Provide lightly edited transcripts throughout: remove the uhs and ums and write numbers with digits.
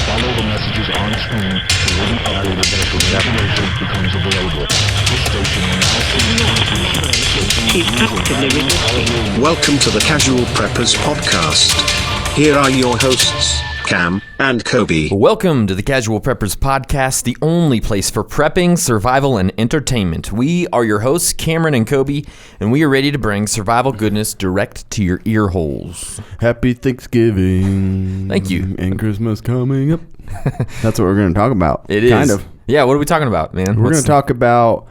Follow the messages on screen to wait an operator that information becomes available. This station will now Welcome to the Casual Preppers Podcast. Here are your hosts, Cam and Kobe. Welcome to the Casual Preppers Podcast, the only place for prepping, survival, and entertainment. We are your hosts, Cameron and Kobe, and we are ready to bring survival goodness direct to your ear holes. Happy Thanksgiving. Thank you. And Christmas coming up. That's what we're going to talk about. It is. Kind of. Yeah, what are we talking about, man? We're going to talk about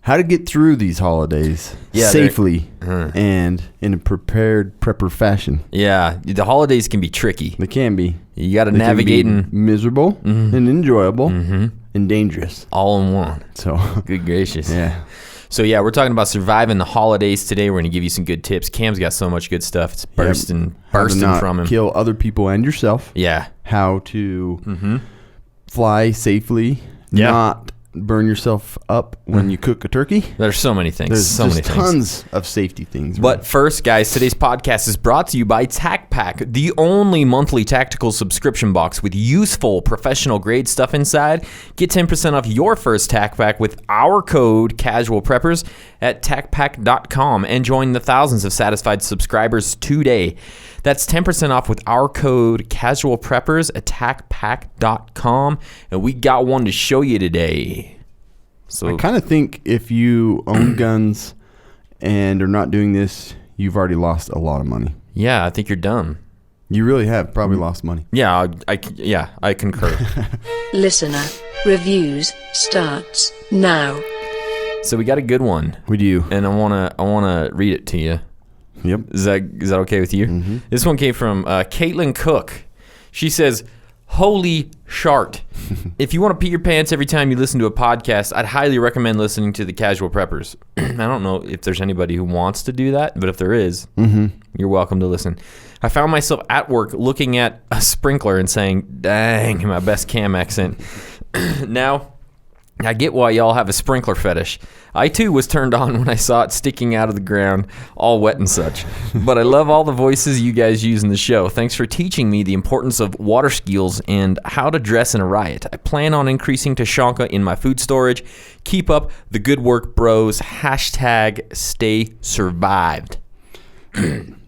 how to get through these holidays safely and in a prepared prepper fashion. Yeah, the holidays can be tricky. They can be. You got to navigate and miserable and enjoyable and dangerous. all in one. So Good gracious. yeah. So yeah, we're talking about surviving the holidays today. We're going to give you some good tips. Cam's got so much good stuff. It's bursting How to not from him. kill other people and yourself. Yeah. How to fly safely. Yeah. Not burn yourself up when you cook a turkey. There's so many things. There's so just many things. tons of safety things. But first, guys, today's podcast is brought to you by TacPack, the only monthly tactical subscription box with useful professional-grade stuff inside. Get 10% off your first TacPack with our code CasualPreppers at TacPack.com and join the thousands of satisfied subscribers today. That's 10% off with our code CasualPreppers at TacPack.com, and we got one to show you today. So I kind of think if you own guns and are not doing this, you've already lost a lot of money. yeah, I think you're done. You really have probably lost money. Yeah, I concur. Listener reviews starts now. So we got a good one, We do. and I wanna read it to you. Yep. Is that okay with you? This one came from Caitlin Cook. She says, "Holy shart. If you want to pee your pants every time you listen to a podcast, I'd highly recommend listening to the Casual Preppers." I don't know if there's anybody who wants to do that, but if there is, you're welcome to listen. I found myself at work looking at a sprinkler and saying, "Dang," in my best Cam accent. Now, I get why y'all have a sprinkler fetish. I too was turned on when I saw it sticking out of the ground, all wet and such. But I love all the voices you guys use in the show. Thanks for teaching me the importance of water skills and how to dress in a riot. I plan on increasing Tashanka in my food storage. Keep up the good work, bros. Hashtag stay survived.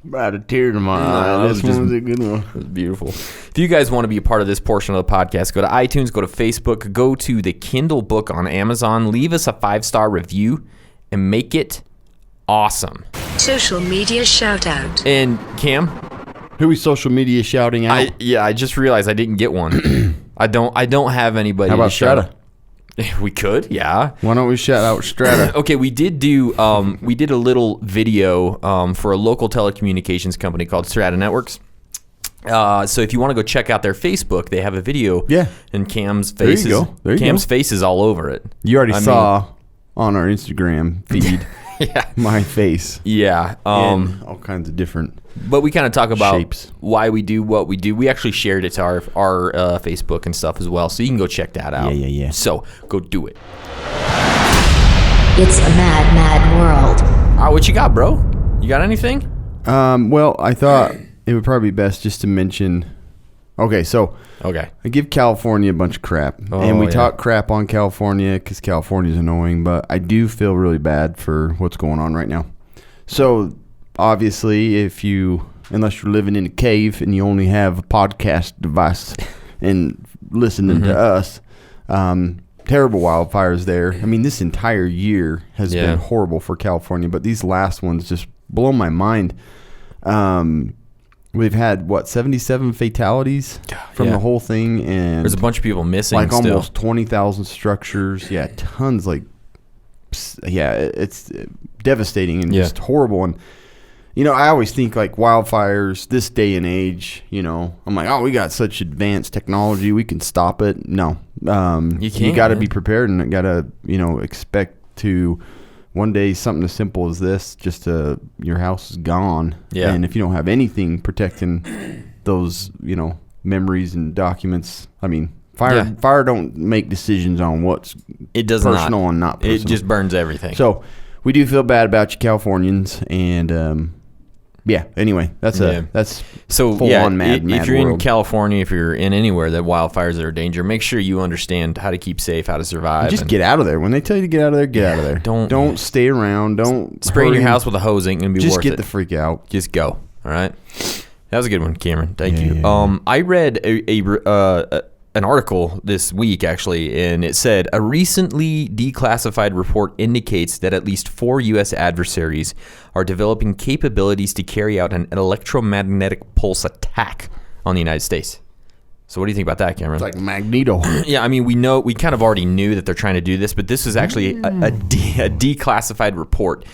Brought a tear to my eye. This one was a good one. It was beautiful. If you guys want to be a part of this portion of the podcast, go to iTunes, go to Facebook, go to the Kindle book on Amazon, leave us a 5-star review, and make it awesome. Social media shout out. And Cam, Who is social media shouting out? I just realized I didn't get one. I don't have anybody. How about to shout Strata? out. We could, yeah. Why don't we shout out Strata? Okay, we did a little video for a local telecommunications company called Strata Networks. So if you want to go check out their Facebook, they have a video. Yeah. And Cam's face Cam's face is all over it. You already saw on our Instagram feed my face. Yeah. In all kinds of different But we kind of talk about shapes. why we do what we do. We actually shared it to our Facebook and stuff as well, so you can go check that out. Yeah. So go do it. It's a mad, mad world. All right, what you got, bro? You got anything? Well, I thought it would probably be best just to mention. Okay, so Okay. I give California a bunch of crap, and we talk crap on California because California's annoying, but I do feel really bad for what's going on right now. So obviously, unless you're living in a cave and you only have a podcast device and listening to us, terrible wildfires there. I mean, this entire year has been horrible for California, but these last ones just blow my mind. We've had 77 fatalities from the whole thing, and There's a bunch of people missing. like still. almost 20,000 structures. Yeah, tons. It's devastating and just horrible. And I always think like wildfires this day and age. I'm like, oh, we got such advanced technology, we can stop it. No, you got to be prepared and got to expect to. One day, something as simple as this, your house is gone. Yeah. And if you don't have anything protecting those, memories and documents, I mean, fire don't make decisions on what's personal and not personal. It just burns everything. So we do feel bad about you Californians, and Yeah. Anyway, that's so full on mad if you're world. in California, if you're in anywhere that wildfires are a danger, make sure you understand how to keep safe, how to survive. Just get out of there. When they tell you to get out of there, get out of there. Don't stay around. Don't spraying hurry. your house with a hose ain't gonna be worth it. Just get the freak out. Just go. All right. That was a good one, Cameron. Thank you. Yeah. I read an article this week, actually, and it said a recently declassified report indicates that at least 4 U.S. adversaries are developing capabilities to carry out an electromagnetic pulse attack on the United States. So what do you think about that, Cameron? It's like Magneto. Yeah, I mean, we kind of already knew that they're trying to do this, but this is actually a declassified report.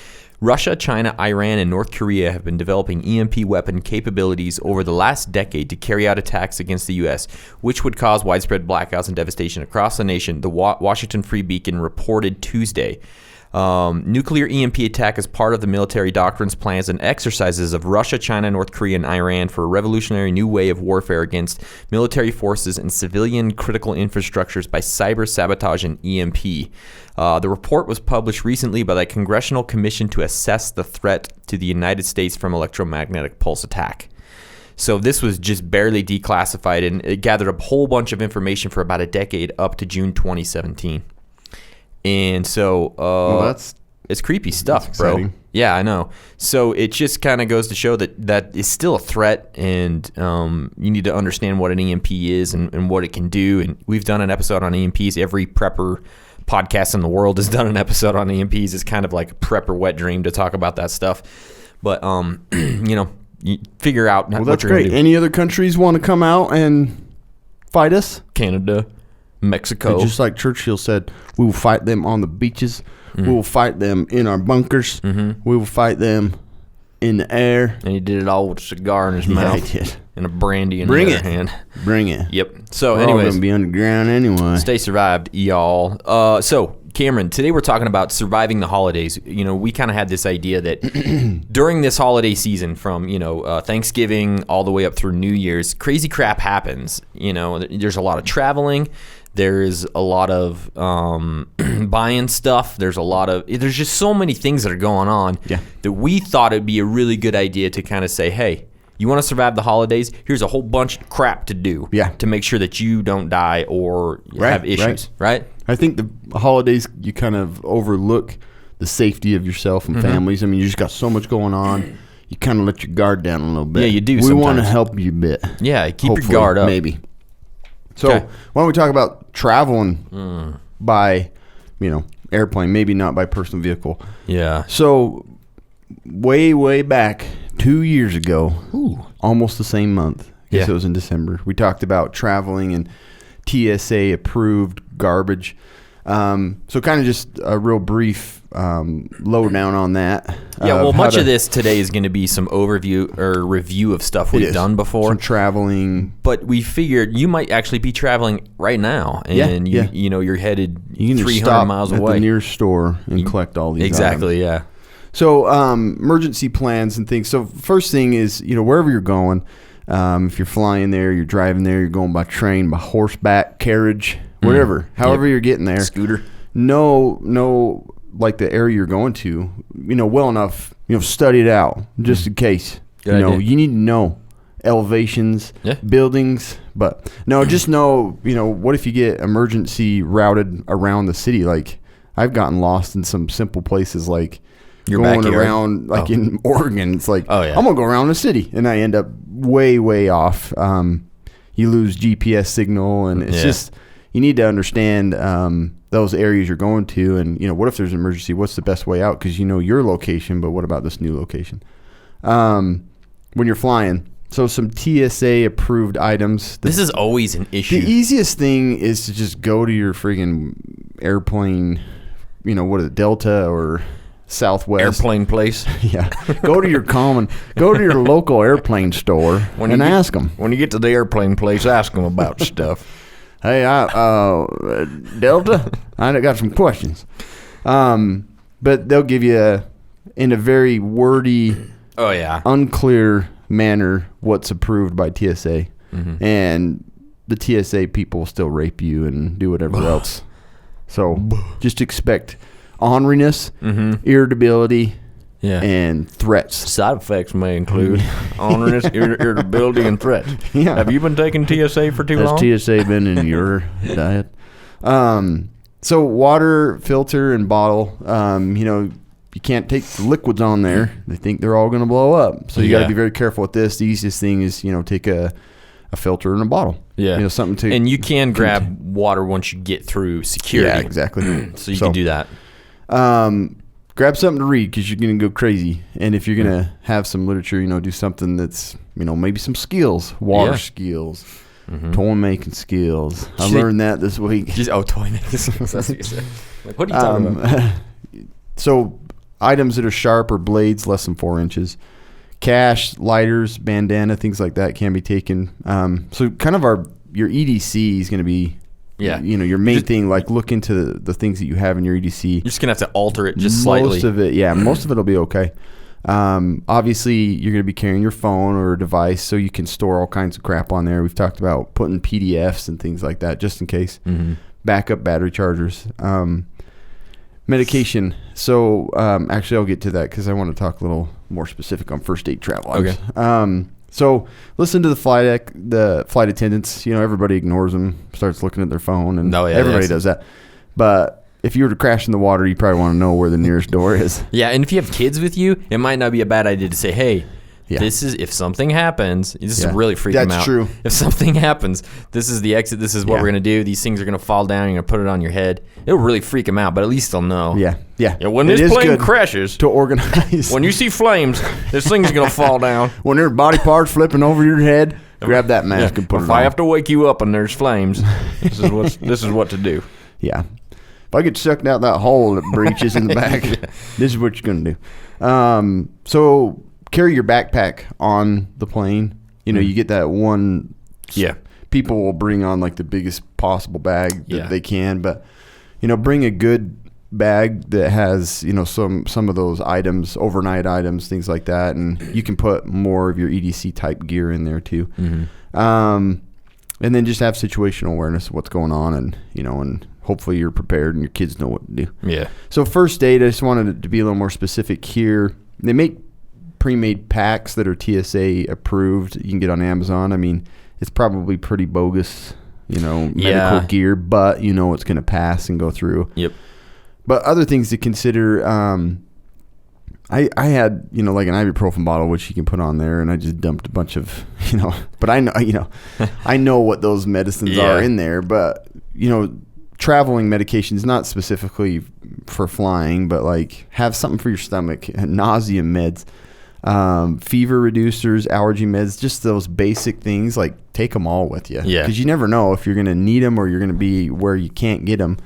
Russia, China, Iran, and North Korea have been developing EMP weapon capabilities over the last decade to carry out attacks against the U.S., which would cause widespread blackouts and devastation across the nation, the Washington Free Beacon reported Tuesday. Nuclear EMP attack is part of the military doctrines, plans, and exercises of Russia, China, North Korea, and Iran for a revolutionary new way of warfare against military forces and civilian critical infrastructures by cyber sabotage and EMP. The report was published recently by the Congressional Commission to assess the threat to the United States from electromagnetic pulse attack. So this was just barely declassified, and it gathered a whole bunch of information for about a decade up to June 2017. And so it's creepy stuff, bro. Yeah, I know. So it just kind of goes to show that is still a threat, and you need to understand what an EMP is and what it can do. And we've done an episode on EMPs. Every prepper podcast in the world has done an episode on EMPs. It's kind of like a prepper wet dream to talk about that stuff. But, you figure out Well, what that's you're gonna great. do. Any other countries want to come out and fight us? Canada, Mexico. Just like Churchill said, we will fight them on the beaches. We will fight them in our bunkers. We will fight in the air. And he did it all with a cigar in his mouth. He did. And a brandy in Bring the it. other hand. Bring it. Yep. So We're all anyways, going to be underground anyway. stay survived, y'all. So Cameron, today we're talking about surviving the holidays. We kind of had this idea that during this holiday season, from Thanksgiving all the way up through New Year's, crazy crap happens. There's a lot of traveling. There's a lot of buying stuff. There's just so many things that are going on that we thought it'd be a really good idea to kind of say, hey, you want to survive the holidays? Here's a whole bunch of crap to do to make sure that you don't die or have issues, right? I think the holidays, you kind of overlook the safety of yourself and families. I mean, you just got so much going on. You kind of let your guard down a little bit. Yeah, you do We want to sometimes. help you a bit. Yeah, keep Hopefully, your guard up. Maybe. So Okay. why don't we talk about traveling by, airplane, maybe not by personal vehicle. Yeah. So way back 2 years ago, almost the same month, I guess it was in December, we talked about traveling and TSA approved garbage. So kind of just a real brief lowdown on that. Yeah, well, much of this today is going to be some overview or review of stuff we've done before. Some traveling. But we figured you might actually be traveling right now, and you're headed You can 300 just stop miles at away. the nearest store and collect all these Exactly, items. yeah. So emergency plans and things. So first thing is, wherever you're going, if you're flying there, you're driving there, you're going by train, by horseback, carriage, whatever, however you're getting there. Scooter. No, like the area you're going to, well enough, study it out just in case. Good idea. You need to know elevations, buildings, but no, just know, what if you get emergency routed around the city? Like I've gotten lost in some simple places like Your going backyard? around, like in Oregon. It's like, Oh, yeah. I'm going to go around the city. And I end up way off. You lose GPS signal, and it's just, you need to understand those areas you're going to, and what if there's an emergency? What's the best way out? Because your location, but what about this new location? When you're flying, so some TSA approved items. This is always an issue. The easiest thing is to just go to your friggin' airplane. What is it, Delta or Southwest? Airplane place. Yeah, go to your local airplane store and ask them. When you get to the airplane place, ask them about stuff. Hey, Delta, I got some questions. But they'll give you in a very wordy, Oh, yeah. unclear manner what's approved by TSA, and the TSA people will still rape you and do whatever else. So just expect orneriness, irritability, and threats. Side effects may include onerous irritability and threats. Yeah. Have you been taking TSA for too long? Has TSA been in your diet? So water filter and bottle, you can't take the liquids on there. They think they're all going to blow up. So you got to be very careful with this. The easiest thing is, take a filter and a bottle. Yeah. Something to. And you can grab water once you get through security. Yeah, exactly. So you can do that. Grab something to read because you're going to go crazy. And if you're going to have some literature, do something that's, maybe some skills, water skills, toy making skills. I learned that this week. Toy making skills. That's what you said. Like, what are you talking about? So items that are sharp or blades less than 4 inches. Cash, lighters, bandana, things like that can be taken. So kind of your EDC is going to be your main thing. Like look into the things that you have in your EDC. You're just going to have to alter it just slightly. Most of it will be okay. Obviously, you're going to be carrying your phone or a device, so you can store all kinds of crap on there. We've talked about putting PDFs and things like that just in case. Backup battery chargers. Medication. So actually, I'll get to that because I want to talk a little more specific on first aid travel items. Okay. So listen to the flight attendants. Everybody ignores them, starts looking at their phone, and everybody does that. But if you were to crash in the water, you probably want to know where the nearest door is. Yeah, and if you have kids with you, it might not be a bad idea to say, hey, this is, if something happens, this is really freaking them out. That's true. If something happens, this is the exit, this is what we're going to do. These things are going to fall down, you're going to put it on your head. It'll really freak them out, but at least they'll know. Yeah. When this plane crashes, to organize. When you see flames, this thing's going to fall down. When there's body parts flipping over your head, grab that mask and put it on. If I have to wake you up and there's flames, this is what to do. Yeah. If I get sucked out that hole that breaches in the back, this is what you're going to do. So carry your backpack on the plane. You get that one. Yeah. People will bring on like the biggest possible bag that they can, but bring a good bag that has some of those items, overnight items, things like that, and you can put more of your EDC type gear in there too. And then just have situational awareness of what's going on, and hopefully you're prepared and your kids know what to do. Yeah. So first aid, I just wanted it to be a little more specific here. They make pre-made packs that are TSA approved. You can get on Amazon. I mean, it's probably pretty bogus, medical gear, but it's going to pass and go through. Yep. But other things to consider, I had, like an ibuprofen bottle, which you can put on there, and I just dumped a bunch of, but I know, I know what those medicines are in there, but, traveling medications, not specifically for flying, but like have something for your stomach, nausea meds, fever reducers, allergy meds, just those basic things, like take them all with you. Yeah. Because you never know if you're going to need them or you're going to be where you can't get them.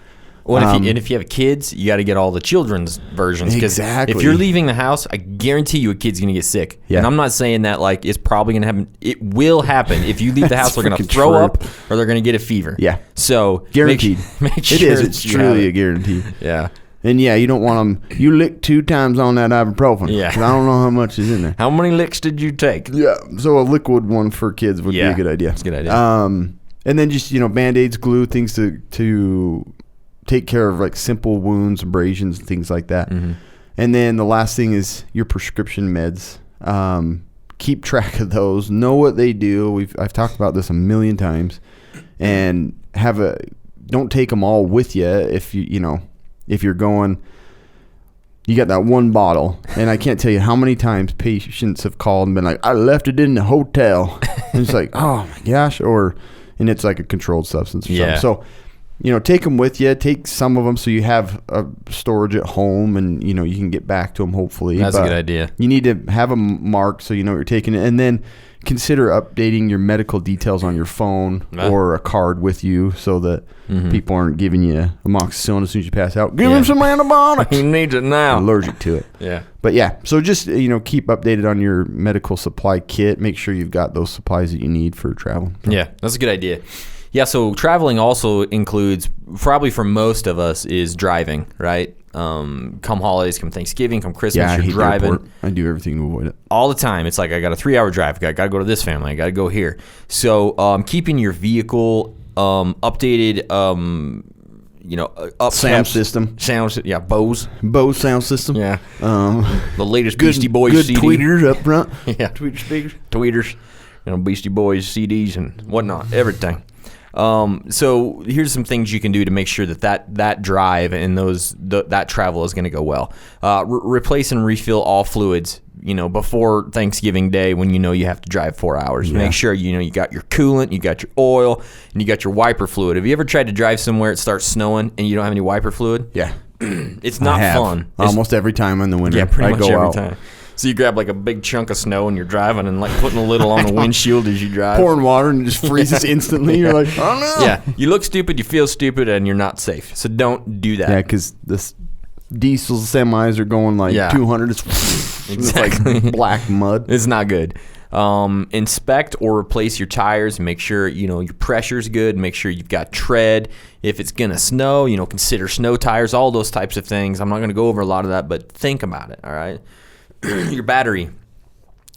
Well, if you have kids, you got to get all the children's versions. Exactly. If you're leaving the house, I guarantee you a kid's going to get sick. Yeah. And I'm not saying that like it's probably going to happen. It will happen. If you leave the house, they're going to throw up or they're going to get a fever. Yeah. So guaranteed. Make sure it is. It's truly a guarantee. Yeah. And you don't want them. You lick 2 times on that ibuprofen. Yeah. 'Cause I don't know how much is in there. How many licks did you take? Yeah. So a liquid one for kids would be a good idea. That's a good idea. And then just Band-Aids, glue, things to take care of like simple wounds, abrasions, and things like that. And then the last thing is your prescription meds. Keep track of those. Know what they do. I've talked about this a million times. And don't take them all with you if if you're going. You got that one bottle, and I can't tell you how many times patients have called and been like, "I left it in the hotel," and it's like, "Oh my gosh!" And it's like a controlled substance or something. So. Take them with you. Take some of them so you have a storage at home, and you can get back to them hopefully. That's a good idea. You need to have them marked so you know what you're taking, and then consider updating your medical details on your phone or a card with you so that people aren't giving you amoxicillin as soon as you pass out. Give him some antibiotics. He needs it now. I'm allergic to it. Yeah. But so just keep updated on your medical supply kit. Make sure you've got those supplies that you need for travel. Yeah, that's a good idea. Yeah, so traveling also includes, probably for most of us, is driving, right? Come holidays, come Thanksgiving, come Christmas, you're driving. I do everything to avoid it. All the time. It's like, I got a 3-hour drive. I got to go to this family. I got to go here. So keeping your vehicle updated, up sound system. Bose sound system. Yeah. The latest Good, Beastie Boys good CD. tweeters up front. Yeah. Tweeter speakers. Tweeters, Beastie Boys CDs and whatnot, everything. So here's some things you can do to make sure that drive and that travel is going to go well. Replace and refill all fluids, before Thanksgiving Day when you have to drive 4 hours. Yeah. Make sure you got your coolant, you got your oil, and you got your wiper fluid. Have you ever tried to drive somewhere it starts snowing and you don't have any wiper fluid? Yeah. It's not fun. Almost every time in the winter. Yeah, pretty much every out. time. So you grab like a big chunk of snow and you're driving and like putting a little on the windshield as you drive. Pouring water and it just freezes instantly. You're like, oh no. Yeah, you look stupid, you feel stupid, and you're not safe. So don't do that. Yeah, because this diesel semis are going like 200. It's like black mud. It's not good. Inspect or replace your tires and make sure your pressure's good. Make sure you've got tread. If it's gonna snow, consider snow tires. All those types of things. I'm not gonna go over a lot of that, but think about it. All right. Your battery.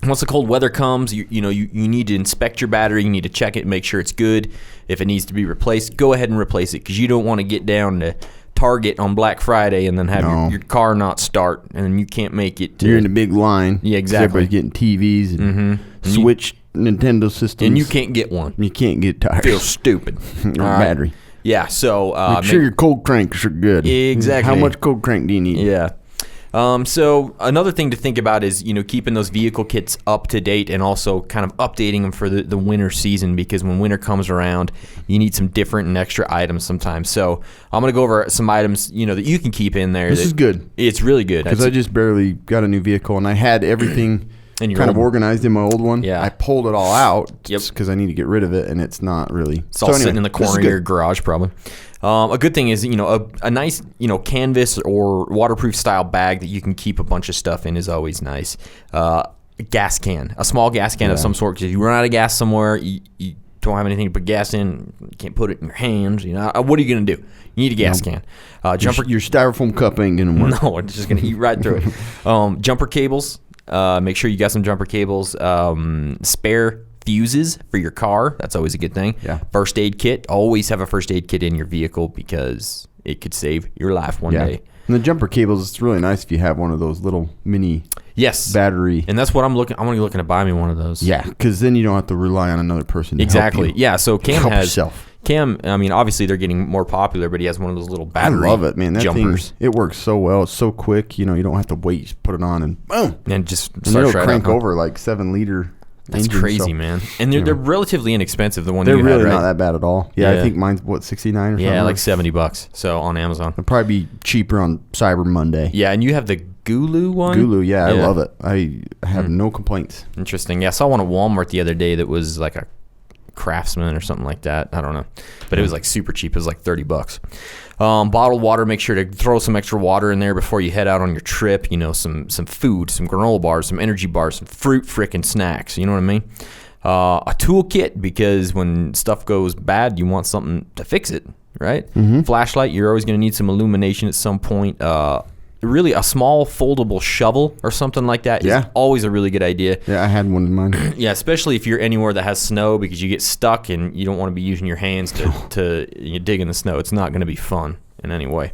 Once the cold weather comes, you need to inspect your battery. You need to check it and make sure it's good. If it needs to be replaced, go ahead and replace it because you don't want to get down to Target on Black Friday and then have your car not start and you can't make it. You're in a big line. Yeah, exactly. Everybody's getting TVs and Switch, Nintendo systems. And you can't get one. You can't get tires. Feel stupid. Or battery. Yeah, so... make sure your cold cranks are good. Exactly. How much cold crank do you need? Yeah. So another thing to think about is, keeping those vehicle kits up to date and also kind of updating them for the winter season because when winter comes around, you need some different and extra items sometimes. So I'm going to go over some items, that you can keep in there. This is good. It's really good. Because I just barely got a new vehicle and I had everything kind of organized in my old one. Yeah. I pulled it all out because I need to get rid of it and it's not really. It's all sitting in the corner of your garage probably. A good thing is, a nice, canvas or waterproof style bag that you can keep a bunch of stuff in is always nice. A gas can, a small gas can of some sort. Because if you run out of gas somewhere, you don't have anything to put gas in, you can't put it in your hands. What are you going to do? You need a gas can. Your styrofoam cup ain't going to work. No, it's just going to eat right through it. Jumper cables. Make sure you got some jumper cables. Spare fuses for your car. That's always a good thing. Yeah. First aid kit. Always have a first aid kit in your vehicle because it could save your life one day. And the jumper cables, it's really nice if you have one of those little mini battery. And that's what I'm looking. I'm going to be looking to buy me one of those. Yeah, because then you don't have to rely on another person to help you. Yeah, so Cam help has... yourself. Cam, I mean, obviously they're getting more popular, but he has one of those little battery I love it, man. That jumpers. thing, it works so well. It's so quick. You don't have to wait. You just put it on and boom. And just and it'll crank over like 7-liter. That's engine, crazy, man. And they're relatively inexpensive. The one they're you really had, right? not that bad at all. Yeah, I think mine's what, 69 or something. Yeah, like $70. So on Amazon, it'll probably be cheaper on Cyber Monday. Yeah, and you have the Gulu one. Gulu, yeah, I love it. I have no complaints. Interesting. Yeah, I saw one at Walmart the other day that was like a Craftsman or something like that. I don't know, but it was like super cheap. It was like $30. Bottled water. Make sure to throw some extra water in there before you head out on your trip. Some food, some granola bars, some energy bars, some fruit frickin' snacks. You know what I mean? A toolkit, because when stuff goes bad, you want something to fix it, right? Flashlight. You're always going to need some illumination at some point. Really, a small foldable shovel or something like that is always a really good idea. Yeah, I had one in mine. Yeah, especially if you're anywhere that has snow, because you get stuck and you don't want to be using your hands to dig in the snow. It's not going to be fun in any way.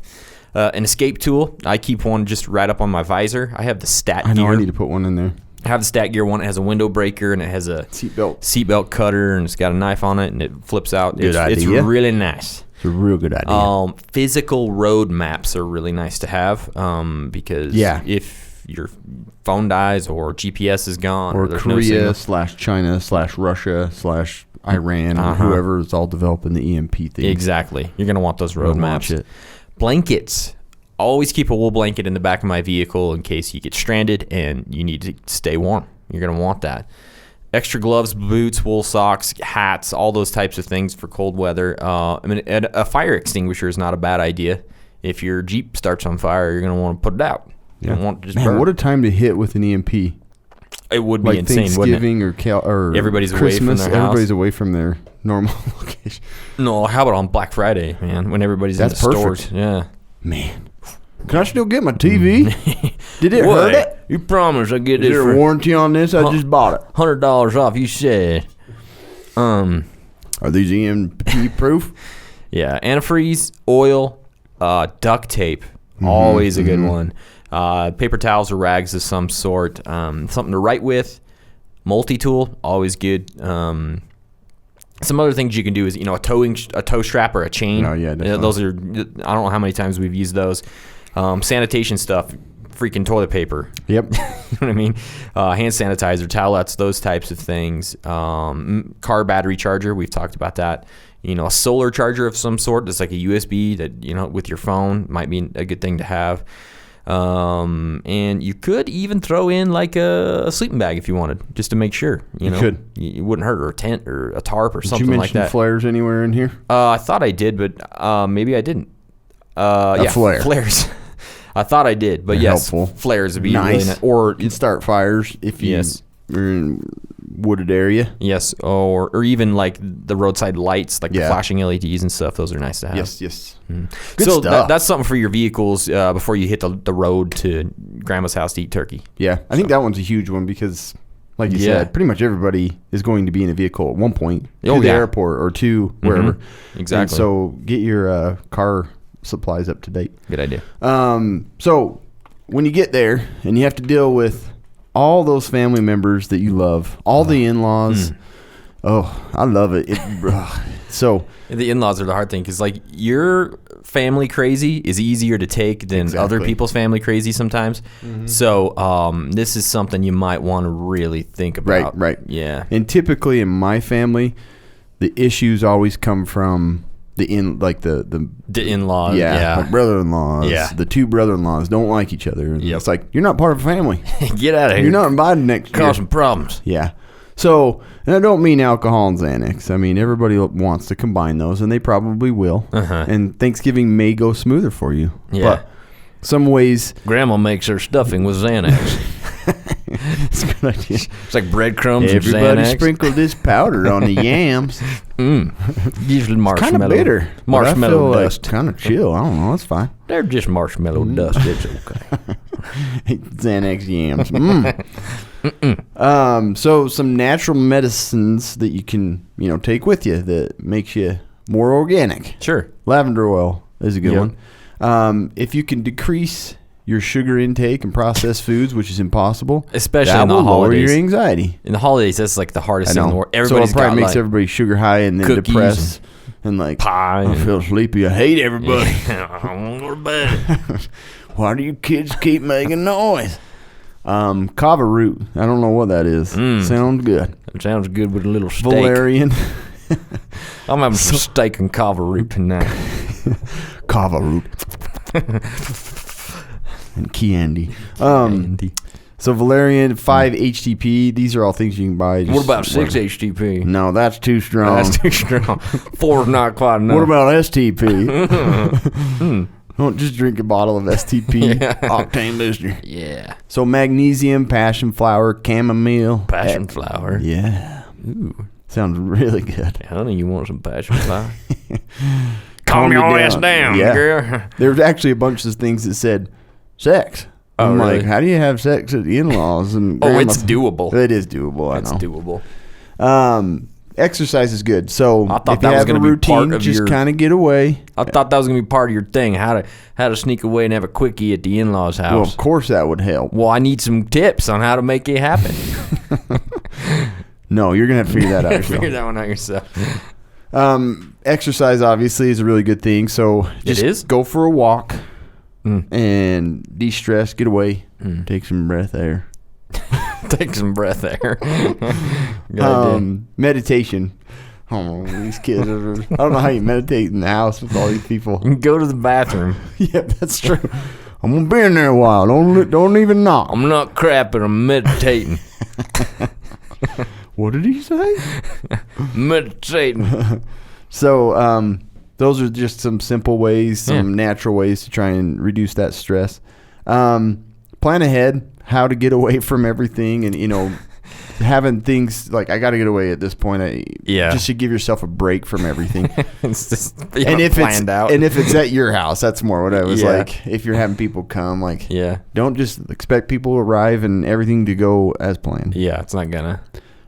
An escape tool. I keep one just right up on my visor. I have the Stat Gear. I know I need to put one in there. I have the Stat Gear one. It has a window breaker and it has a seatbelt cutter and it's got a knife on it and it flips out. It's really nice. It's a real good idea. Physical road maps are really nice to have because if your phone dies or GPS is gone or Korea / China / Russia / Iran or whoever is all developing the EMP thing. Exactly. You're going to want those road maps. Blankets. Always keep a wool blanket in the back of my vehicle in case you get stranded and you need to stay warm. You're going to want that. Extra gloves, boots, wool socks, hats, all those types of things for cold weather. A fire extinguisher is not a bad idea. If your Jeep starts on fire, you're going to want to put it out. You don't want to just burn. What a time to hit with an EMP. It would be insane, wouldn't it? or everybody's Christmas, away from their house. Everybody's away from their normal location. No, how about on Black Friday, man, when everybody's in the stores? Yeah. Man. Can I still get my TV? Did it hurt it? You promised I get this. Is there a warranty on this? I just bought it. $100 off, you said. Are these EMP proof? Yeah, antifreeze, oil, Duct tape, always a good one. Paper towels or rags of some sort. Something to write with. Multi-tool, always good. Some other things you can do is, a tow strap or a chain. Oh, yeah, definitely. Those are, I don't know how many times we've used those. Sanitation stuff, freaking toilet paper. Yep. You know what I mean? Hand sanitizer, towelettes, those types of things. Car battery charger, we've talked about that. A solar charger of some sort that's like a USB that, with your phone might be a good thing to have. And you could even throw in like a sleeping bag if you wanted, just to make sure. You could. It wouldn't hurt, or a tent or a tarp or something like that. Did you mention flares anywhere in here? I thought I did, but maybe I didn't. Flare. Flares. I thought I did, but They're yes, helpful. flares would be Nice. really nice. Or You can start fires if you Yes. are in wooded area. yes, or even like the roadside lights, like the Yeah. flashing LEDs and stuff. Those are nice to have. Yes. Good stuff. that's something for your vehicles before you hit the road to grandma's house to eat turkey. Yeah, I think that one's a huge one because, like you Yeah. said, pretty much everybody is going to be in a vehicle at one point to Oh, the yeah. airport or to wherever. Exactly. And so get your car supplies up to date. Good idea. So when you get there and you have to deal with all those family members that you love, all the in-laws. Oh, I love it. So The in-laws are the hard thing because, like, your family crazy is easier to take than other people's family crazy sometimes. So this is something you might want to really think about. Right. Yeah. And typically in my family, the issues always come from the in-laws. my brother-in-laws. Yeah. The two brother-in-laws don't like each other. And Yep. it's like, you're not part of a family. Get out of here. You're not invited next year. causing problems. Yeah. So, and I don't mean alcohol and Xanax. I mean, everybody wants to combine those, and they probably will. And Thanksgiving may go smoother for you. Yeah. But some ways, Grandma makes her stuffing with Xanax. it's a good idea. It's like breadcrumbs and Everybody Xanax. sprinkle this powder on the yams. Usually marshmallow. Kind of bitter. Marshmallow dust. Kind of chill. I don't know. It's fine. They're just marshmallow dust. It's okay. Xanax yams. So some natural medicines that you can, take with you that makes you more organic. Sure. Lavender oil is a good Yep. one. If you can decrease your sugar intake and processed foods, which is impossible, Especially that in the will lower holidays. your anxiety. In the holidays, that's like the hardest I thing in know. the world. So Everybody's it probably got makes like everybody sugar high and then cookies depressed and like pie. I feel sleepy. I hate everybody. I want to go to bed. Why do you kids keep making noise? Kava root. I don't know what that is. Sounds good. It sounds good with a little steak. Valerian. I'm having some steak and kava root tonight. Kava root. And candy. So Valerian, 5-HTP. These are all things you can buy. What about 6-HTP? No, that's too strong. That's too strong. 4's not quite enough. What about STP? Don't just drink a bottle of STP octane booster. Yeah. So magnesium, passion flower, chamomile. Passion flower. Yeah. Ooh. Sounds really good. Honey, you want some passion flower? Calm Calm your you ass down, Yeah. girl. There's actually a bunch of things that said sex. Oh, I'm really? like, how do you have sex at the in-laws? And Oh, it's grandma's- doable. It is doable. I It's know. doable. Exercise is good. So I thought if that you was have a gonna be part routine, of just your- kind of get away. I thought that was gonna be part of your thing. How to sneak away and have a quickie at the in-laws' Well, house. of course that would help. Well, I need some tips on how to make it happen. No, you're gonna have to figure that out yourself. Figure that one out yourself. Exercise obviously is a really good thing. So just is? go for a walk and de-stress, get away, take some breath air. Take some breath there. Good idea. Meditation. Oh, these kids are, I don't know how you meditate in the house with all these people. You can go to the bathroom. Yeah, that's true. I'm gonna be in there a while. Don't even knock. I'm not crapping. I'm meditating. What did he say? Meditating. So, those are just some simple ways, some natural ways to try and reduce that stress. Plan ahead how to get away from everything, and having things like I got to get away at this point. Just to give yourself a break from everything. It's just And if planned out. And if it's at your house, that's more what I was Yeah. like. If you're having people come, like, Yeah. don't just expect people to arrive and everything to go as planned. Yeah, it's not gonna.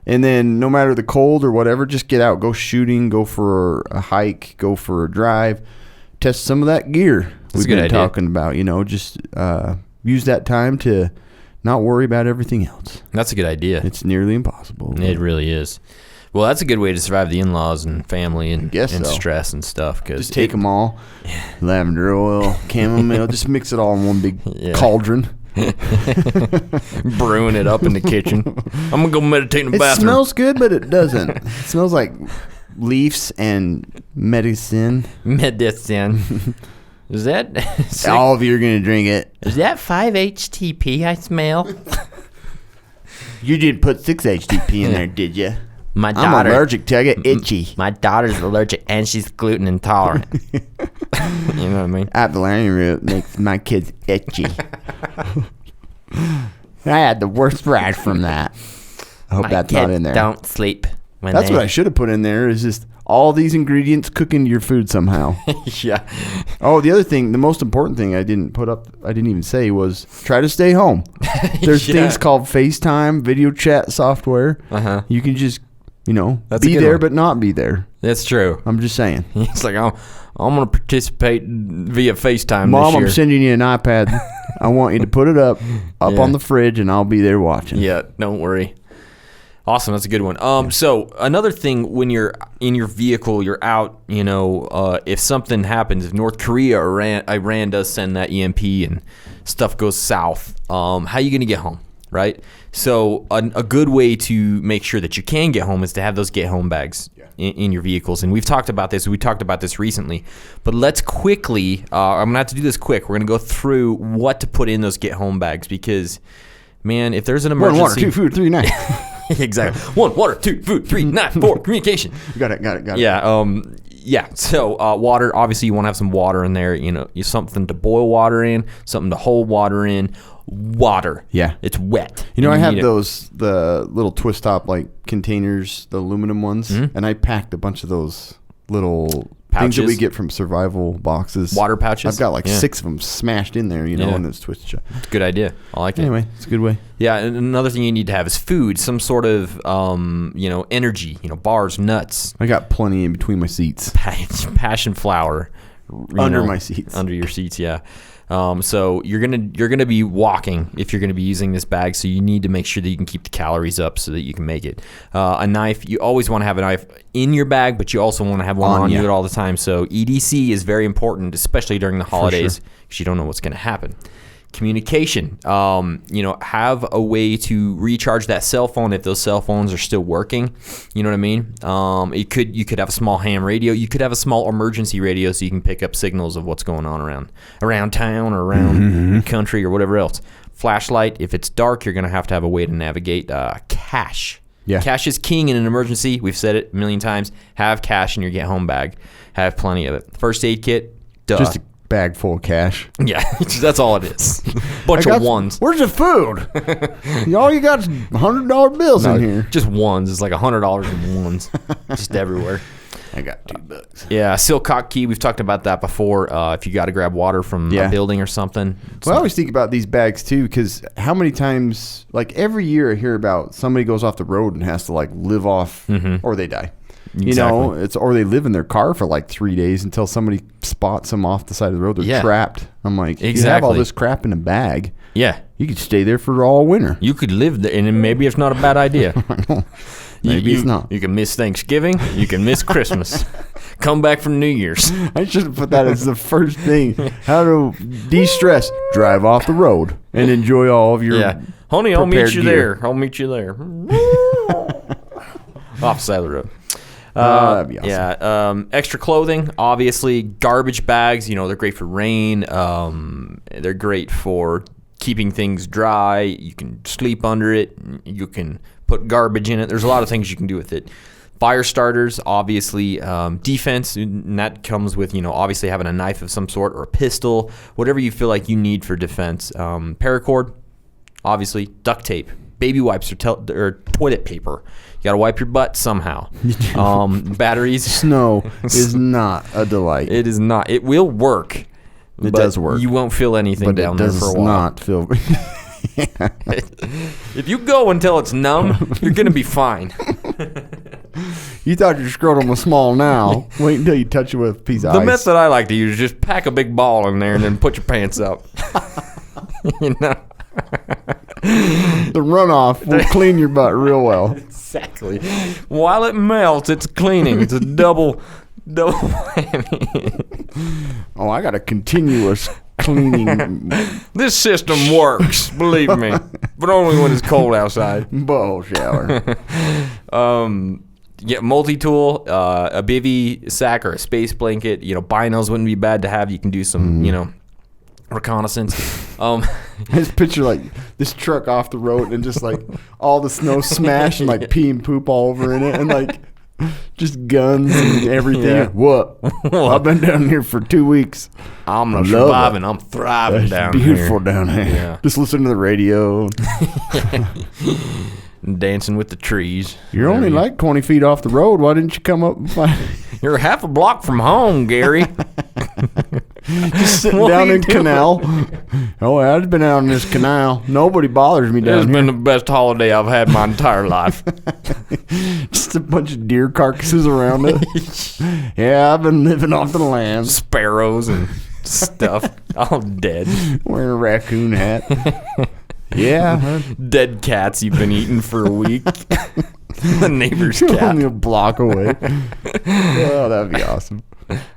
And then no matter the cold or whatever, just get out, go shooting, go for a hike, go for a drive. test some of that gear we've a good been idea. talking about. Just use that time to not worry about everything else. That's a good idea. It's nearly impossible. It really is. Well, that's a good way to survive the in-laws and family and so. stress and stuff. Just take them all. Lavender oil, chamomile, just mix it all in one big cauldron. Brewing it up in the kitchen. I'm going to go meditate in the bathroom. It smells good, but it doesn't. It smells like leaves and medicine. Medicine. Is that... All of you are going to drink it. Is that 5-HTP I smell? You didn't put 6-HTP in there, did you? My I'm daughter, allergic to it. I get itchy. My daughter's allergic and she's gluten intolerant. You know what I mean? Apple root makes my kids itchy. I had the worst rash from that. I hope that's not in there. Don't sleep. That's what I should have put in there, is just all these ingredients cook into your food somehow. Yeah. Oh, the other thing, the most important thing I didn't even say was try to stay home. There's things called FaceTime, video chat software. Uh-huh. You can just, That's a be good there one. but not be there. That's true. I'm just saying. It's like, I'm going to participate via FaceTime Mom, this year. I'm sending you an iPad. I want you to put it up on the fridge, and I'll be there watching. Yeah, don't worry. Awesome, that's a good one. So another thing, when you're in your vehicle, you're out, if something happens, if North Korea or Iran does send that EMP and stuff goes south, how are you going to get home, right? So a good way to make sure that you can get home is to have those get home bags in your vehicles. And we've talked about this. We talked about this recently. But let's quickly, I'm going to have to do this quick. We're going to go through what to put in those get home bags because, man, if there's an emergency. 1 water, 2 food, 3 night. Exactly. 1 water, 2 food, 3 night, 4 communication. Got it. Yeah. So water. Obviously, you want to have some water in there. Something to boil water in, something to hold water in. Water. Yeah. It's wet. I have the little twist top containers, the aluminum ones, and I packed a bunch of those little things that we get from survival boxes. Water pouches. I've got 6 of them smashed in there, and it's twisted shut. It's a good idea. I like it. Anyway, it's a good way. Yeah, and another thing you need to have is food, some sort of, energy, bars, nuts. I got plenty in between my seats. Passion flour. Under my seats. Under your seats, yeah. So you're gonna be walking if you're gonna be using this bag. So you need to make sure that you can keep the calories up so that you can make it. A knife, you always want to have a knife in your bag, but you also want to have one on you at all the time. So EDC is very important, especially during the holidays, because you don't know what's gonna happen. Communication, have a way to recharge that cell phone if those cell phones are still working. You know what I mean? You could have a small ham radio. You could have a small emergency radio so you can pick up signals of what's going on around town or around the country or whatever else. Flashlight, if it's dark, you're going to have a way to navigate. Cash. Yeah. Cash is king in an emergency. We've said it a million times. Have cash in your get home bag. Have plenty of it. First aid kit, duh. Just a bag full of cash. Yeah, that's all it is. Bunch of ones. Where's the food? All you got is $100 bills in here. Just ones. It's like $100 in ones, just everywhere. I got $2. Yeah, silcock key. We've talked about that before. If you got to grab water from a building or something. Well, I always think about these bags too, because how many times, every year I hear about somebody goes off the road and has to live off, or they die. Exactly. Or they live in their car for 3 days until somebody spots them off the side of the road. They're trapped. I'm like, you have all this crap in a bag. Yeah. You could stay there for all winter. You could live there, and maybe it's not a bad idea. Maybe it's not. You can miss Thanksgiving. You can miss Christmas. Come back from New Year's. I should have put that as the first thing. How to de-stress. Drive off the road and enjoy all of your Honey, I'll meet you gear. there. I'll meet you there. Off the side of the road. That'd be awesome. Yeah. Extra clothing, obviously. Garbage bags, they're great for rain. They're great for keeping things dry. You can sleep under it. You can put garbage in it. There's a lot of things you can do with it. Fire starters, obviously. Defense, and that comes with, obviously having a knife of some sort or a pistol, whatever you feel like you need for defense. Paracord, obviously. Duct tape. Baby wipes or toilet paper. You got to wipe your butt somehow. Batteries. Snow is not a delight. It is not. It will work. It does work. You won't feel anything down there for a while. But it does not feel... If you go until it's numb, you're going to be fine. You thought your scrotum was small now. Wait until you touch it with a piece of The ice. method I like to use is just pack a big ball in there and then put your pants up. You know? The runoff will clean your butt real well. Exactly. While it melts, it's cleaning. It's a double whammy. Oh, I got a continuous cleaning This system works, believe me, but only when it's cold outside. butthole shower. Yeah, multi-tool, a bivy sack or a space blanket. You know, binos wouldn't be bad to have. You can do some, you know, reconnaissance. I just picture like this truck off the road and just like all the snow smashed and like pee and poop all over in it and like just guns and everything. Yeah. What? I've been down here for 2 weeks. I'm not Love surviving. it. I'm thriving It's down beautiful here. down here. Yeah. Just listen to the radio. Dancing with the trees. You're only like 20 feet off the road. Why didn't you come up and find You're half a block from home, Gary. just sitting What are down you in doing? canal? Oh, I've been out in this canal. Nobody bothers me It's down here. been the best holiday I've had my entire life. Just a bunch of deer carcasses around it. Yeah, I've been living off the land. Sparrows and stuff. All dead. Wearing a raccoon hat. Yeah. Dead cats you've been eating for a week. The neighbor's You're cat. only a block away. Oh, that'd be awesome.